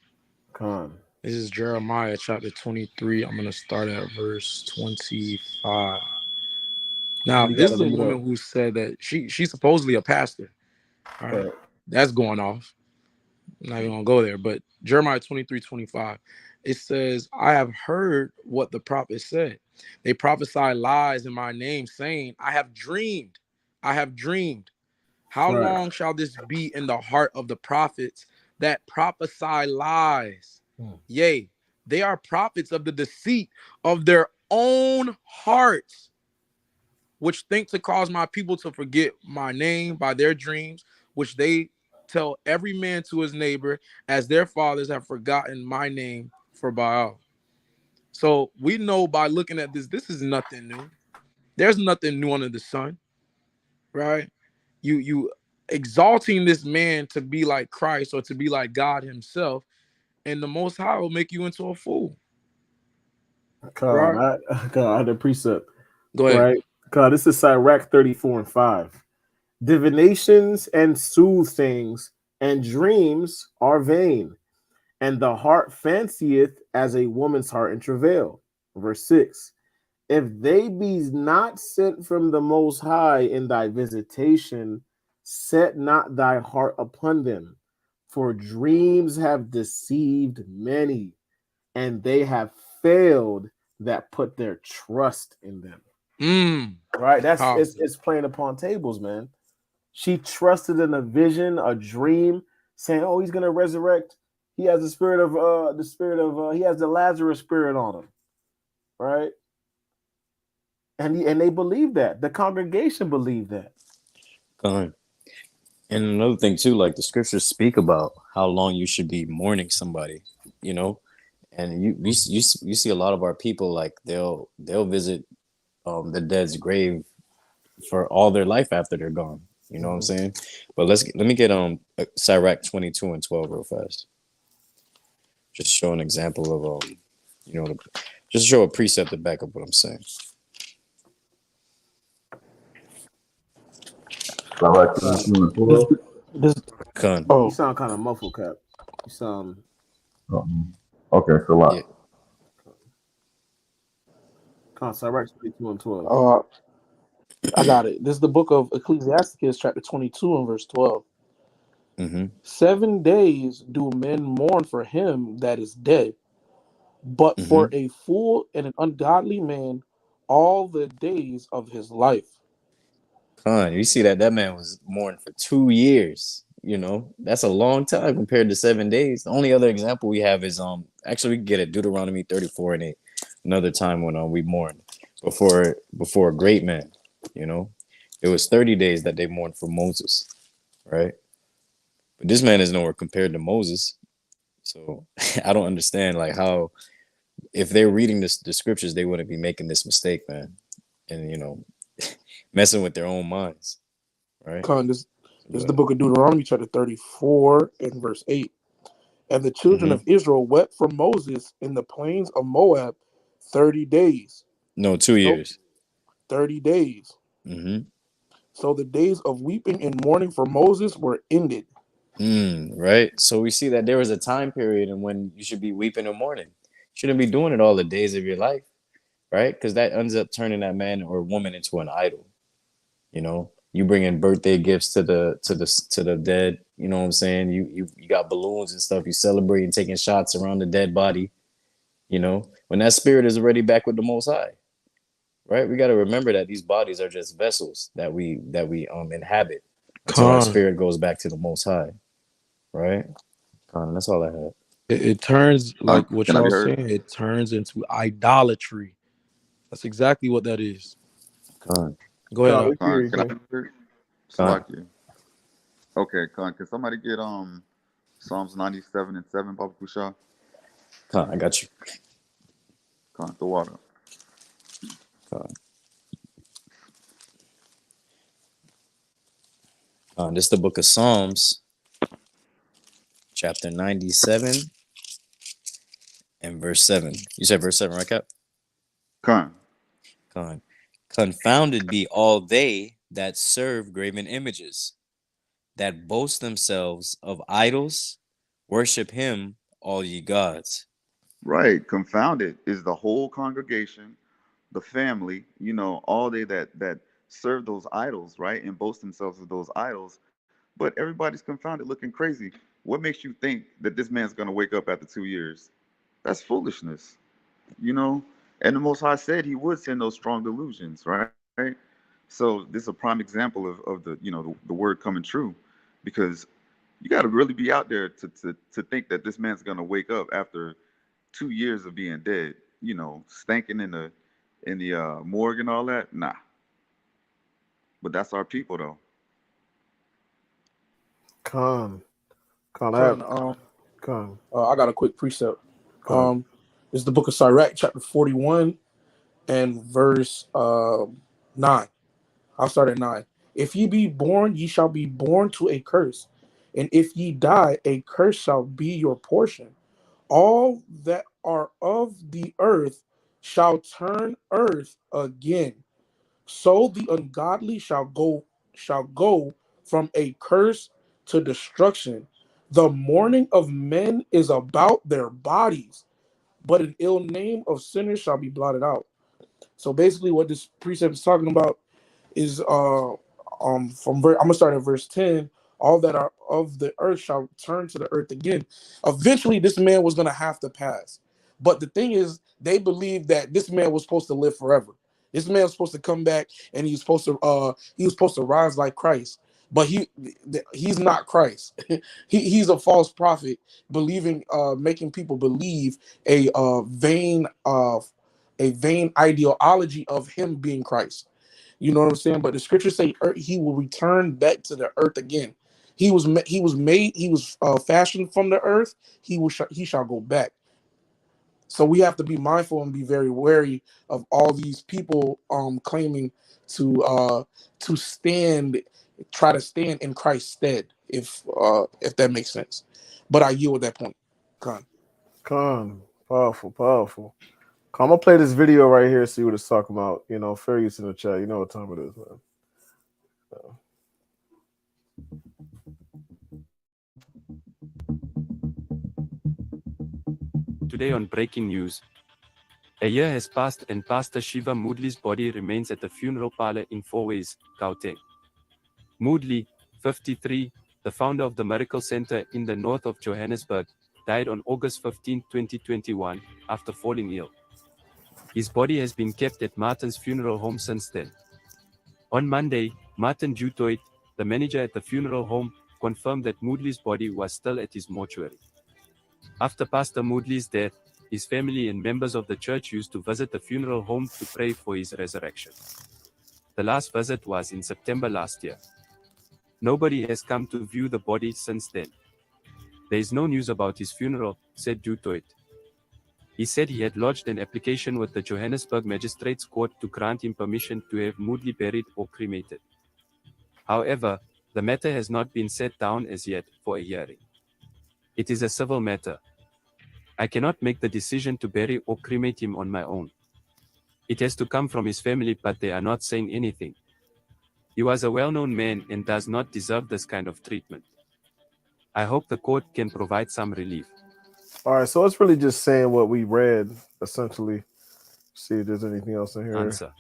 Con. This is Jeremiah chapter 23. I'm going to start at verse 25. Now, this is a woman who said that she's supposedly a pastor. All right. That's going off. I'm not even going to go there. But Jeremiah 23:25, it says, "I have heard what the prophet said. They prophesy lies in my name, saying, I have dreamed. I have dreamed. How long shall this be in the heart of the prophets that prophesy lies? Yea, they are prophets of the deceit of their own hearts, which think to cause my people to forget my name by their dreams, which they tell every man to his neighbor, as their fathers have forgotten my name for Baal." So we know by looking at this is nothing new. There's nothing new under the sun, right? You exalting this man to be like Christ or to be like God himself, and the Most High will make you into a fool. God, I had a precept. Go ahead. Right? God, this is Sirach 34:5. Divinations and soothsayings and dreams are vain, and the heart fancieth as a woman's heart in travail. Verse 6. If they be not sent from the Most High in thy visitation, set not thy heart upon them, for dreams have deceived many, and they have failed that put their trust in them. Right? It's playing upon tables, man. She trusted in a vision, a dream, saying, "Oh, he's gonna resurrect. He has the spirit of he has the Lazarus spirit on him." Right? And they believe that. The congregation believed that. And another thing too, like the scriptures speak about how long you should be mourning somebody, you know, and you see a lot of our people, like they'll visit the dead's grave for all their life after they're gone. You know what I'm saying? But let me get Sirach 22 and 12 real fast. Just show an example of just show a precept to back up what I'm saying. Sirach 22 and 12. You sound kind of muffled, Cap. You sound. Okay, so what? Yeah. Sirach 22 and 12. I got it. This is the book of Ecclesiasticus, chapter 22 and verse 12. 7 days do men mourn for him that is dead, but for a fool and an ungodly man, all the days of his life. You see that man was mourning for 2 years. You know, that's a long time compared to 7 days. The only other example we have is actually we can get it Deuteronomy 34 and 8. Another time when we mourned before a great man. You know, it was 30 days that they mourned for Moses, right? But this man is nowhere compared to Moses. So I don't understand like how, if they're reading the scriptures, they wouldn't be making this mistake, man. And messing with their own minds, right? This is the book of Deuteronomy, chapter 34 and verse 8. And the children of Israel wept for Moses in the plains of Moab 30 days. No, 2 years. 30 days. So the days of weeping and mourning for Moses were ended. Right. So we see that there was a time period in when you should be weeping and mourning. You shouldn't be doing it all the days of your life, right? Because that ends up turning that man or woman into an idol. You know, you bring in birthday gifts to the dead. You know what I'm saying? You got balloons and stuff. You celebrating, taking shots around the dead body. You know, when that spirit is already back with the Most High, right? We got to remember that these bodies are just vessels that we inhabit until our spirit goes back to the Most High, right? That's all I had. It turns like what y'all saying. It turns into idolatry. That's exactly what that is. Go ahead. Can I hear? Okay, can somebody get Psalms 97 and 7, Baba Kusha? I got you. The water. This is the book of Psalms, chapter 97 and verse 7. You said verse 7, right, Cap? Confounded be all they that serve graven images, that boast themselves of idols, worship him, all ye gods. Right. Confounded is the whole congregation, the family, all they that serve those idols, right? And boast themselves of those idols. But everybody's confounded, looking crazy. What makes you think that this man's going to wake up after 2 years? That's foolishness, And the Most High said he would send those strong delusions, right? So this is a prime example of the, the word coming true, because you got to really be out there to think that this man's going to wake up after 2 years of being dead, stinking in the morgue and all that. Nah. But that's our people, though. I got a quick precept. It's the book of Sirach, chapter 41 and verse 9. I'll start at 9. If ye be born, ye shall be born to a curse. And if ye die, a curse shall be your portion. All that are of the earth shall turn earth again. So the ungodly shall go from a curse to destruction, The mourning of men is about their bodies, but an ill name of sinners shall be blotted out. So basically, what this precept is talking about is I'm gonna start at verse 10. All that are of the earth shall turn to the earth again. Eventually, this man was gonna have to pass. But the thing is, they believed that this man was supposed to live forever. This man was supposed to come back and he was supposed to rise like Christ. But he's not Christ. He's a false prophet, making people believe a vain ideology of him being Christ. You know what I'm saying? But the scriptures say he will return back to the earth again. He was fashioned from the earth. He shall go back. So we have to be mindful and be very wary of all these people claiming to try to stand in Christ's stead, if that makes sense. But I yield at that point. Con, powerful. I'm gonna play this video right here, see what it's talking about. You know, fair use in the chat. You know what time it is, man. Today on Breaking News, a year has passed and Pastor Shiva Moodley's body remains at the funeral parlor in Four Ways, Gauteng. Moodley, 53, the founder of the Miracle Center in the north of Johannesburg, died on August 15, 2021, after falling ill. His body has been kept at Martin's funeral home since then. On Monday, Martin Dutoit, the manager at the funeral home, confirmed that Moodley's body was still at his mortuary. After Pastor Moodley's death, his family and members of the church used to visit the funeral home to pray for his resurrection. The last visit was in September last year. Nobody has come to view the body since then. There is no news about his funeral, said Dutoit. He said he had lodged an application with the Johannesburg Magistrates Court to grant him permission to have Moodley buried or cremated. However, the matter has not been set down as yet for a hearing. It is a civil matter. I cannot make the decision to bury or cremate him on my own. It has to come from his family, but they are not saying anything. He was a well-known man and does not deserve this kind of treatment. I hope the court can provide some relief. All right, so it's really just saying what we read, essentially. See if there's anything else in here. Answer.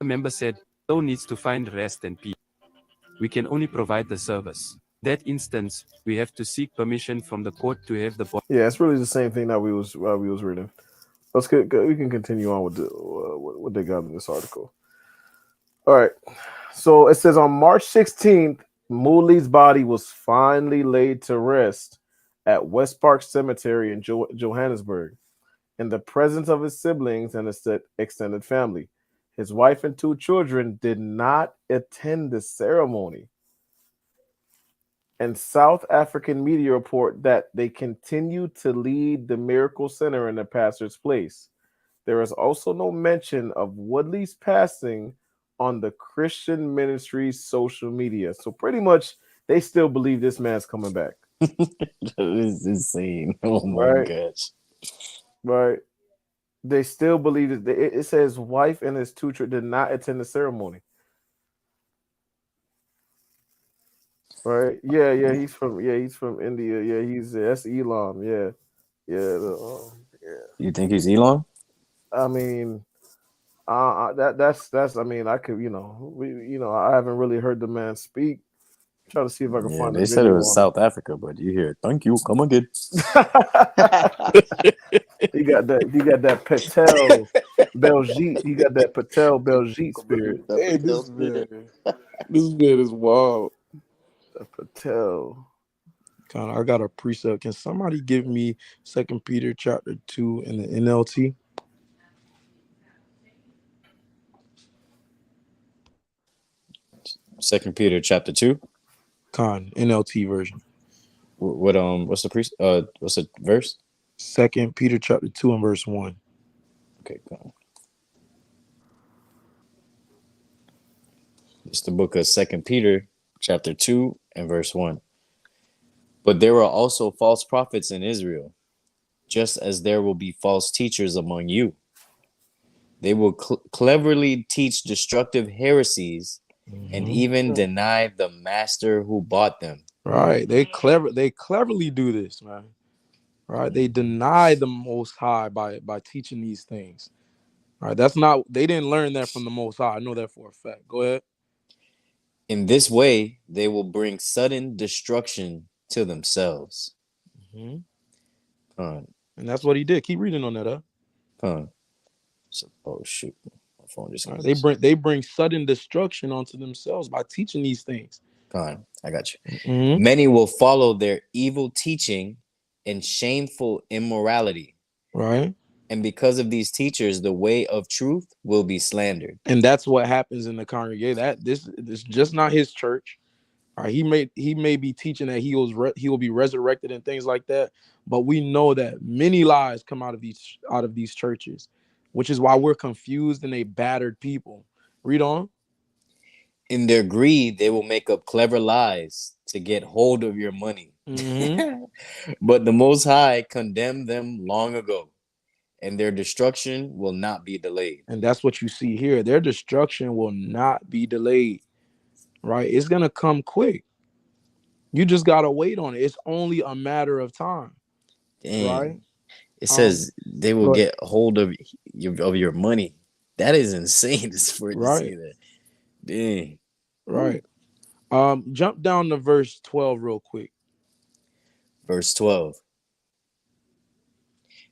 A member said, "Soul needs to find rest and peace. We can only provide the service. In that instance, we have to seek permission from the court to have the body." Yeah, it's really the same thing that we was reading. We can continue on with what they got in this article. All right, so it says on March 16th, Moodley's body was finally laid to rest at West Park Cemetery in Johannesburg, in the presence of his siblings and his extended family. His wife and 2 children did not attend the ceremony. And South African media report that they continue to lead the Miracle Center in the pastor's place. There is also no mention of Woodley's passing on the Christian ministry's social media. So pretty much they still believe this man's coming back. That is insane. Oh my gosh. Right. They still believe that it says wife and his 2 children did not attend the ceremony. Right. Yeah. He's from India. Yeah, that's Elon. Yeah. You think he's Elon? I mean, that's. I mean, I could, I haven't really heard the man speak. I'm trying to see if I can find. They said it was South Africa, but you hear, "Thank you, come again." He got that Patel Belgique. He got that Patel Belgique spirit. Hey, this man is wild. Patel. I got a precept. Can somebody give me 2 Peter chapter 2 in the NLT? Second Peter chapter 2. NLT version. What's the verse? 2 Peter chapter 2 and verse 1. Okay, cool. It's the book of 2 Peter chapter 2 and verse 1. But there are also false prophets in Israel, just as there will be false teachers among you. They will cleverly teach destructive heresies and even deny the master who bought them. Right. They cleverly do this, man. Right. They deny the Most High by teaching these things. All right. They didn't learn that from the Most High. I know that for a fact. Go ahead. In this way, they will bring sudden destruction to themselves. Mm-hmm. And that's what he did. Keep reading on that, So, oh shoot, my phone just. Right. They bring sudden destruction onto themselves by teaching these things. I got you. Mm-hmm. Many will follow their evil teaching and shameful immorality. Right. And because of these teachers, the way of truth will be slandered. And that's what happens in the Congregate. That this is just not his church. All right, he may be teaching that he will be resurrected and things like that, but we know that many lies come out of these churches, which is why we're confused and a battered people. Read on. In their greed, they will make up clever lies to get hold of your money. Mm-hmm. But the Most High condemned them long ago, and their destruction will not be delayed. And that's what you see here. Their destruction will not be delayed. Right? It's gonna come quick. You just gotta wait on it. It's only a matter of time. Dang. Right? It says they will get hold of your money. That is insane for it to say that. Dang. Right. Jump down to verse 12 real quick. Verse 12.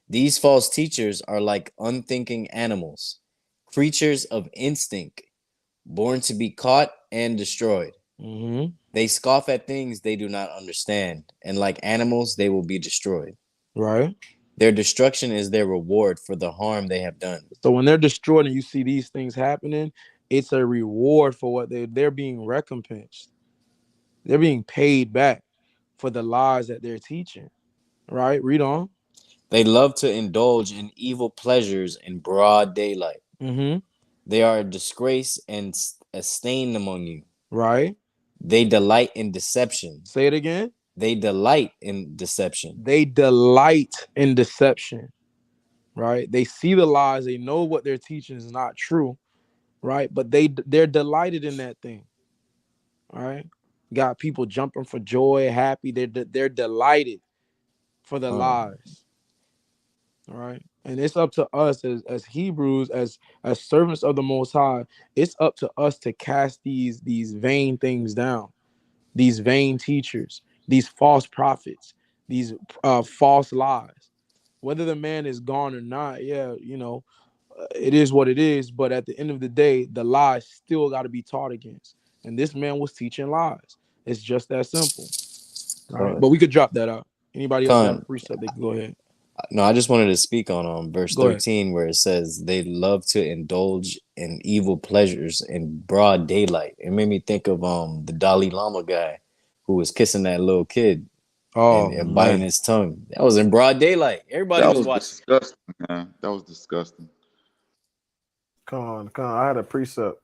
These false teachers are like unthinking animals, creatures of instinct, born to be caught and destroyed. Mm-hmm. They scoff at things they do not understand, and like animals, they will be destroyed. Right. Their destruction is their reward for the harm they have done. So when they're destroyed and you see these things happening, it's a reward for what they're being recompensed. They're being paid back for the lies that they're teaching. Right? Read on. They love to indulge in evil pleasures in broad daylight. Mm-hmm. They are a disgrace and a stain among you. Right. They delight in deception. Say it again. They delight in deception. They delight in deception. Right? They see the lies. They know what they're teaching is not true. Right? But they're delighted in that thing. All right. Got people jumping for joy, happy. They're delighted for the lies. All right. And it's up to us as Hebrews, as servants of the Most High. It's up to us to cast these vain things down, these vain teachers, these false prophets, these false lies. Whether the man is gone or not, it is what it is. But at the end of the day, the lies still got to be taught against. And this man was teaching lies. It's just that simple. All right. But we could drop that out. Anybody else have a precept, they can go ahead. No, I just wanted to speak on verse 13 where it says they love to indulge in evil pleasures in broad daylight. It made me think of the Dalai Lama guy who was kissing that little kid and biting his tongue. That was in broad daylight. Everybody was watching. Disgusting, man. That was disgusting. Con, I had a precept.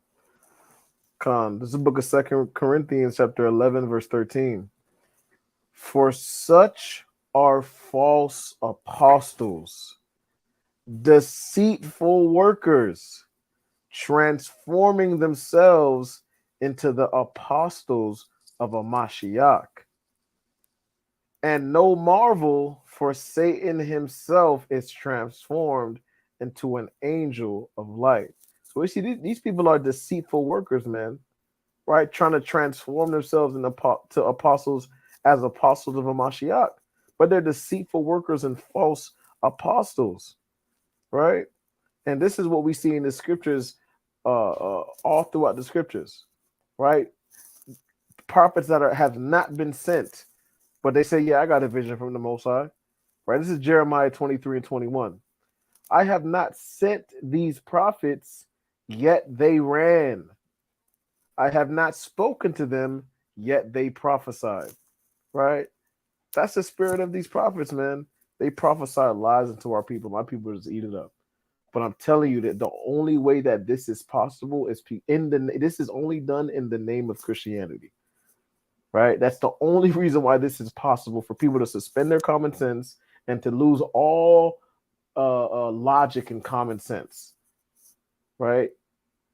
This is the book of 2 Corinthians chapter 11, verse 13. For such are false apostles, deceitful workers, transforming themselves into the apostles of a Mashiach. And no marvel, for Satan himself is transformed into an angel of light. So we see these people are deceitful workers, man, right? Trying to transform themselves into apostles as apostles of a Mashiach. But they're deceitful workers and false apostles, right? And this is what we see in the scriptures, all throughout the scriptures, right? Prophets that have not been sent, but they say, yeah, I got a vision from the Most High, right? This is Jeremiah 23 and 21. I have not sent these prophets, yet they ran. I have not spoken to them, yet they prophesied, right? That's the spirit of these prophets, man. They prophesy lies into our people. My people just eat it up. But I'm telling you that the only way that this is possible is this is only done in the name of Christianity, right? That's the only reason why this is possible, for people to suspend their common sense and to lose all logic and common sense, right?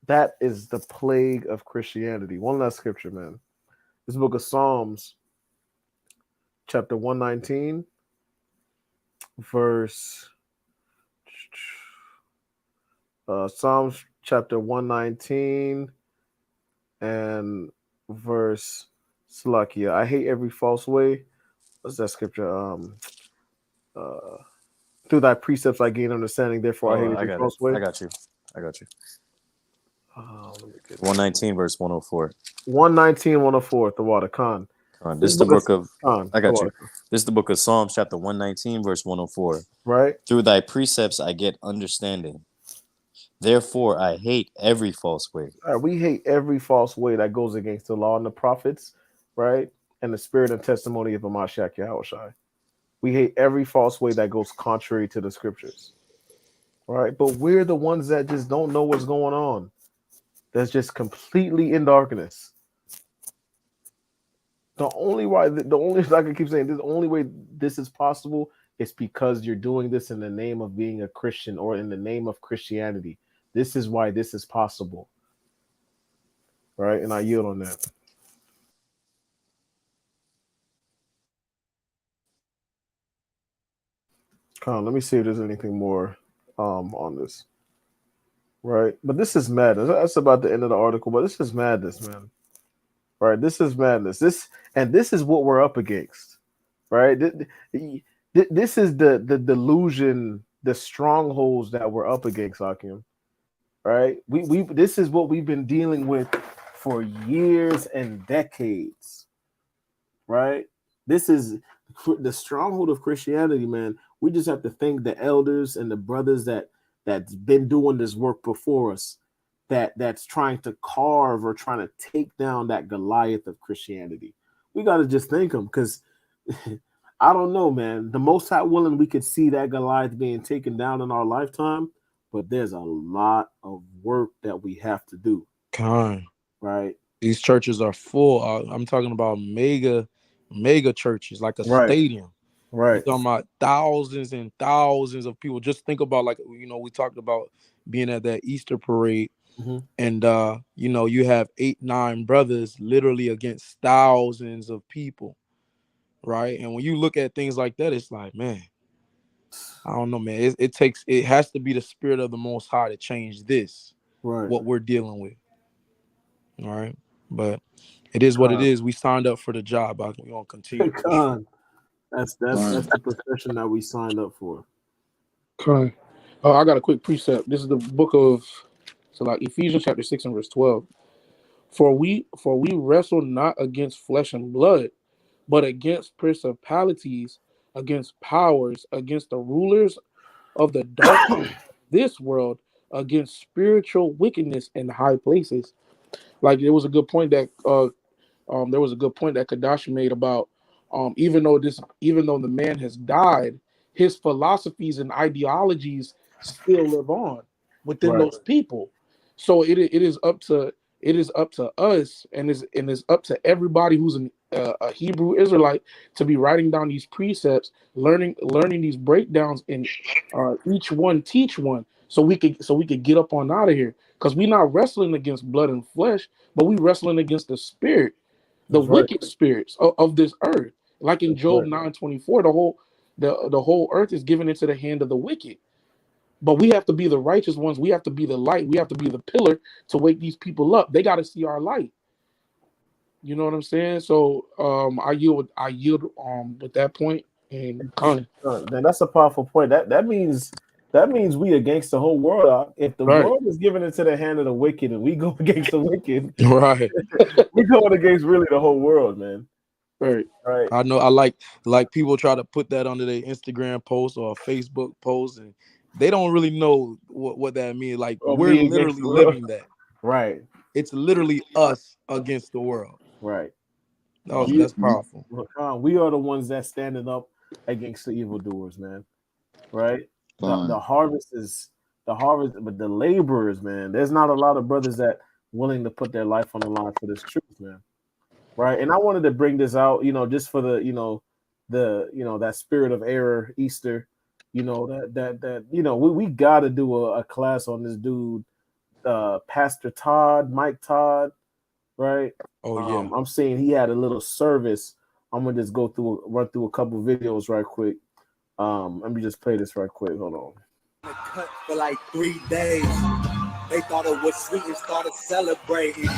That is the plague of Christianity. One last scripture, man. This book of Psalms, chapter 119, verse Psalms chapter 119 and verse Salakia. I hate every false way. What's that scripture? Through thy precepts I gain understanding, therefore I hate every false way. I got you. 119 verse 104. 119, 104, the water. Khan. This is the book of Khan. I got you. This is the book of Psalms chapter 119 verse 104. Right. Through thy precepts I get understanding. Therefore I hate every false way. We hate every false way that goes against the law and the prophets, right? And the spirit and testimony of Mashiach Yahushai. We hate every false way that goes contrary to the scriptures. Right? But we're the ones that just don't know what's going on. That's just completely in darkness. The only like I keep saying, the only way this is possible is because you're doing this in the name of being a Christian or in the name of Christianity. This is why this is possible. Right? And I yield on that. Let me see if there's anything more on this. Right? But this is madness. That's about the end of the article, but this is madness, man. Right? This is madness. This is what we're up against. Right? This is the delusion, the strongholds that we're up against, Hakim. Right? We this is what we've been dealing with for years and decades. Right? This is the stronghold of Christianity, man. We just have to thank the elders and the brothers that's been doing this work before us, that's trying to carve or trying to take down that Goliath of Christianity. We got to just thank them, because I don't know, man. The Most High willing, we could see that Goliath being taken down in our lifetime, but there's a lot of work that we have to do. Right? These churches are full. I'm talking about mega churches, like a stadium. Right. You're talking about thousands and thousands of people. Just think about, like, we talked about being at that Easter parade, and you have 8-9 brothers literally against thousands of people, right? And when you look at things like that, it's like, man, I don't know, man. It has to be the spirit of the Most High to change this, right? What we're dealing with, all right? But it is what it is. We signed up for the job. We're gonna continue. That's the profession that we signed up for. Okay. I got a quick precept. This is the book of Ephesians chapter 6 and verse 12. For we wrestle not against flesh and blood, but against principalities, against powers, against the rulers of the darkness of this world, against spiritual wickedness in high places. Like, there was a good point that Kadash made about even though the man has died, his philosophies and ideologies still live on within those people. So it is up to us, and is up to everybody who's a Hebrew Israelite to be writing down these precepts, learning these breakdowns, and each one teach one, so we could get up on out of here, because we're not wrestling against blood and flesh, but we wrestling against the spirit, the wicked spirits of this earth. Like in Job 9:24, the whole earth is given into the hand of the wicked. But we have to be the righteous ones. We have to be the light. We have to be the pillar to wake these people up. They got to see our light. You know what I'm saying? So I yield with that point. And then that's a powerful point. That means we against the whole world. If the world is given into the hand of the wicked, and we go against the wicked, right? We going against really the whole world, man. Right. I know. I like people try to put that under their Instagram post or Facebook post, and they don't really know what that means. Like, we're literally living that. Right. It's literally us against the world. Right. That's powerful. We are the ones that standing up against the evildoers, man. Right. The harvest, but the laborers, man. There's not a lot of brothers that willing to put their life on the line for this truth, man. Right. And I wanted to bring this out, just for the, that spirit of error, Easter, we got to do a class on this dude, Pastor Todd, Mike Todd. Right. Oh, yeah. I'm seeing he had a little service I'm gonna just run through a couple videos right quick. Let me just play this right quick. Hold on. Cut for like 3 days. They thought it was sweet and started celebrating.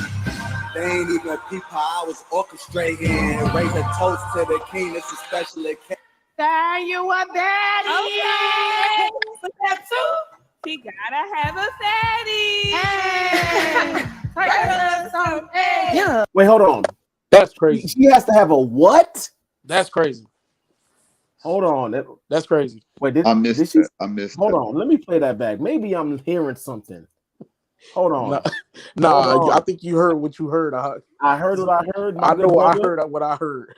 They ain't even peep how I was orchestrating. Raise a toast to the king. This is special occasion. There you a baddie. Okay. But that too, he gotta have a fatty. Hey. Yeah. Wait, hold on. That's crazy. She has to have a what? That's crazy. Hold on. That's crazy. Wait, I missed that. I missed Hold that. on. Let me play that back. Maybe I'm hearing something. Hold on. Nah, I think you heard what you heard. I heard what I heard. I know I heard what I heard.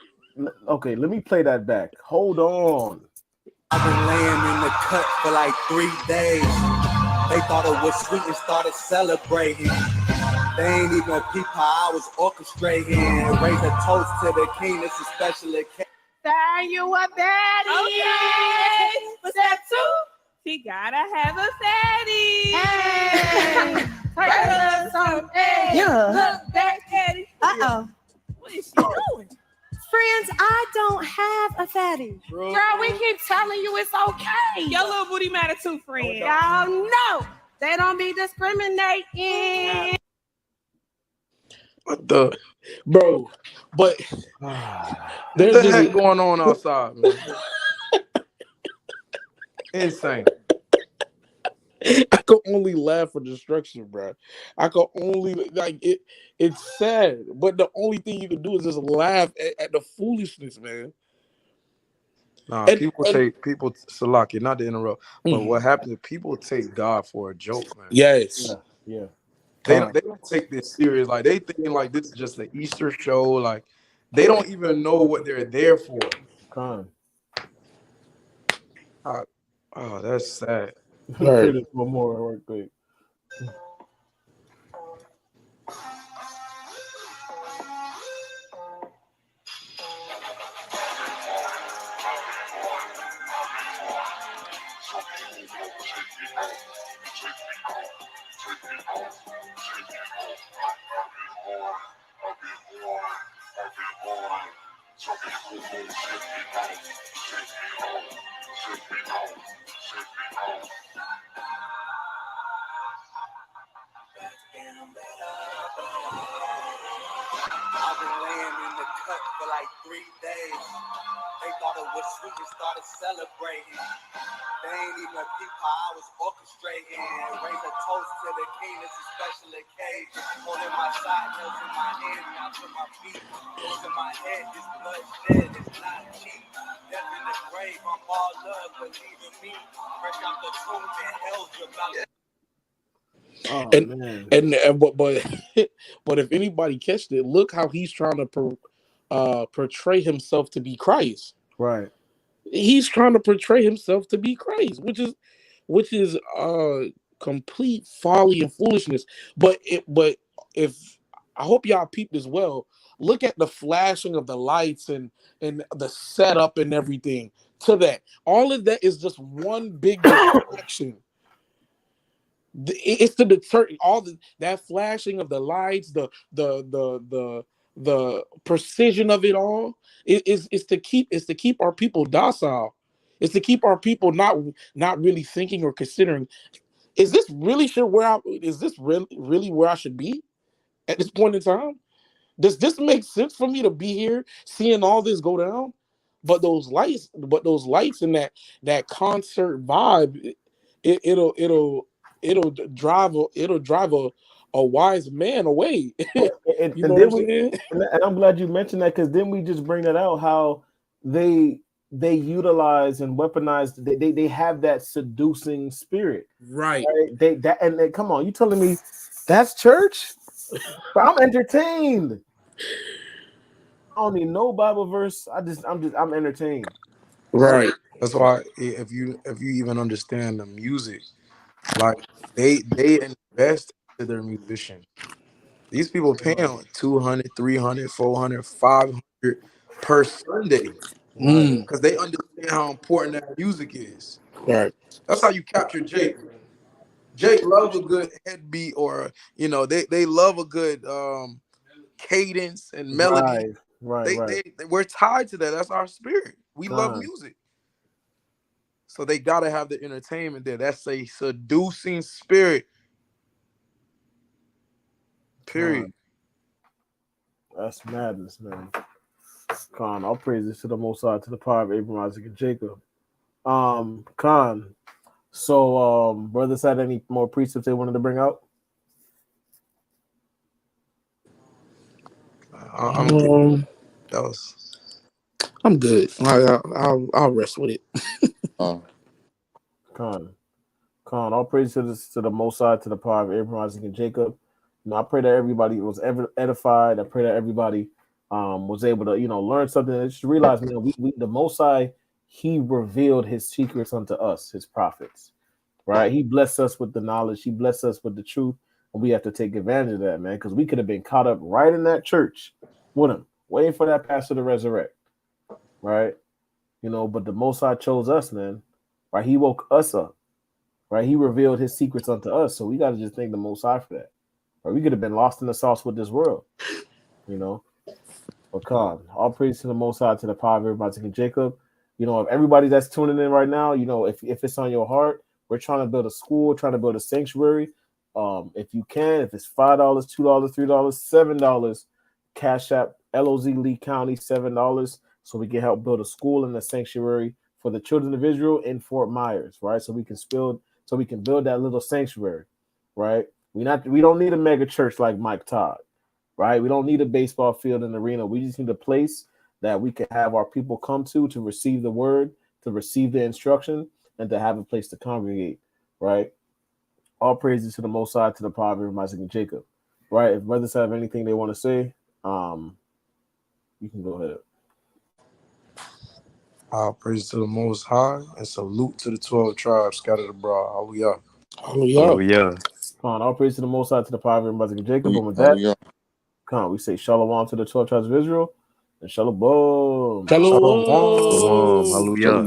Okay, let me play that back. Hold on. I've been laying in the cut for like 3 days. They thought it was sweet and started celebrating. They ain't even peep how I was orchestrating. Raise a toast to the king. This is special occasion. There you a baddie. Okay. But that too, he gotta have a fatty. Hey. Look back at it. Uh-oh. What is she doing? Friends, I don't have a fatty. Girl, we keep telling you it's okay. Your little booty matter too, friend. Y'all know they don't be discriminating. What the, bro? But there's What the this heck going on outside, man? Insane. I could only laugh for destruction, bro. I could only like it. It's sad, but the only thing you can do is just laugh at the foolishness, man. Nah, people Salaki, not to interrupt, but what happens is people take God for a joke, man. Yes. Yeah. They don't take this serious. Like they thinking like this is just an Easter show. Like they don't even know what they're there for. Oh, that's sad. Play this one more real quick. I've been laying in the cut for like 3 days. They thought it was sweet and started celebrating. They ain't even peep how I was orchestrating. Raise a toast to the king. This is special occasion. Holding my shot, nails in my hand, now to my feet. Close in my head, this bloodshed is not cheap. Death in the grave, I'm all love, believe in me. Fresh out the tomb, and hell's about to. But if anybody catched it, look how he's trying to portray himself to be Christ. Right. He's trying to portray himself to be Christ, which is complete folly and foolishness. But if I hope y'all peeped as well, look at the flashing of the lights and the setup and everything to that. All of that is just one big distraction. It's to deter all that flashing of the lights, the precision of it all. Is to keep our people docile. It's to keep our people not really thinking or considering. Is this really where I should be at this point in time? Does this make sense for me to be here seeing all this go down? But those lights and that concert vibe, it'll drive a wise man away. And You know what I'm saying? And I'm glad you mentioned that, because then we just bring that out how they utilize and weaponize. They have that seducing spirit, right? They come on, you telling me that's church? But I'm entertained. I don't need no Bible verse. I'm entertained. Right. That's why if you even understand the music, like they invest into their musicians. These people paying 200, 300, 400, 500 per Sunday because they understand how important that music is. Right. That's how you capture Jake. Jake love a good head beat, or they love a good cadence and melody. We're tied to that. That's our spirit. We love music. So they gotta have the entertainment there. That's a seducing spirit. Period. That's madness, man. Khan, all praises to the Most High, to the power of Abraham, Isaac, and Jacob. Khan. So, brothers had any more precepts they wanted to bring out? I'm good. I'm good. I'll rest with it. Khan, all praises to the Most High, to the power of Abraham, Isaac, and Jacob. I pray that everybody was edified. I pray that everybody was able to, learn something. And just realize, we the Most High, He revealed His secrets unto us, His prophets, right? He blessed us with the knowledge. He blessed us with the truth, and we have to take advantage of that, man, because we could have been caught up right in that church with him, waiting for that pastor to resurrect, right? But the Most High chose us, man, right? He woke us up, right? He revealed His secrets unto us, so we got to just thank the Most High for that. Right? We could have been lost in the sauce with this world, But Khan, all praise to the Most High, to the power of everybody, to Jacob. If everybody that's tuning in right now, if it's on your heart, we're trying to build a school, trying to build a sanctuary. If you can, if it's $5, $2, $3, $7, Cash App, LOZLeeCounty, $7, so we can help build a school and a sanctuary for the children of Israel in Fort Myers, right? So we can build that little sanctuary, right? We don't need a mega church like Mike Todd, right? We don't need a baseball field and arena. We just need a place that we can have our people come to receive the word, to receive the instruction, and to have a place to congregate, right? All praises to the Most High, to the power of Abraham, Isaac, and Jacob, right? If brothers have anything they want to say, you can go ahead. All praise to the Most High, and salute to the 12 tribes scattered abroad. Hallelujah. Hallelujah. All praise to the Most High, to the power of Abraham, Isaac, and Jacob. And with that, we say shalom to the 12 tribes of Israel, and shalom. Shalom. Hallelujah.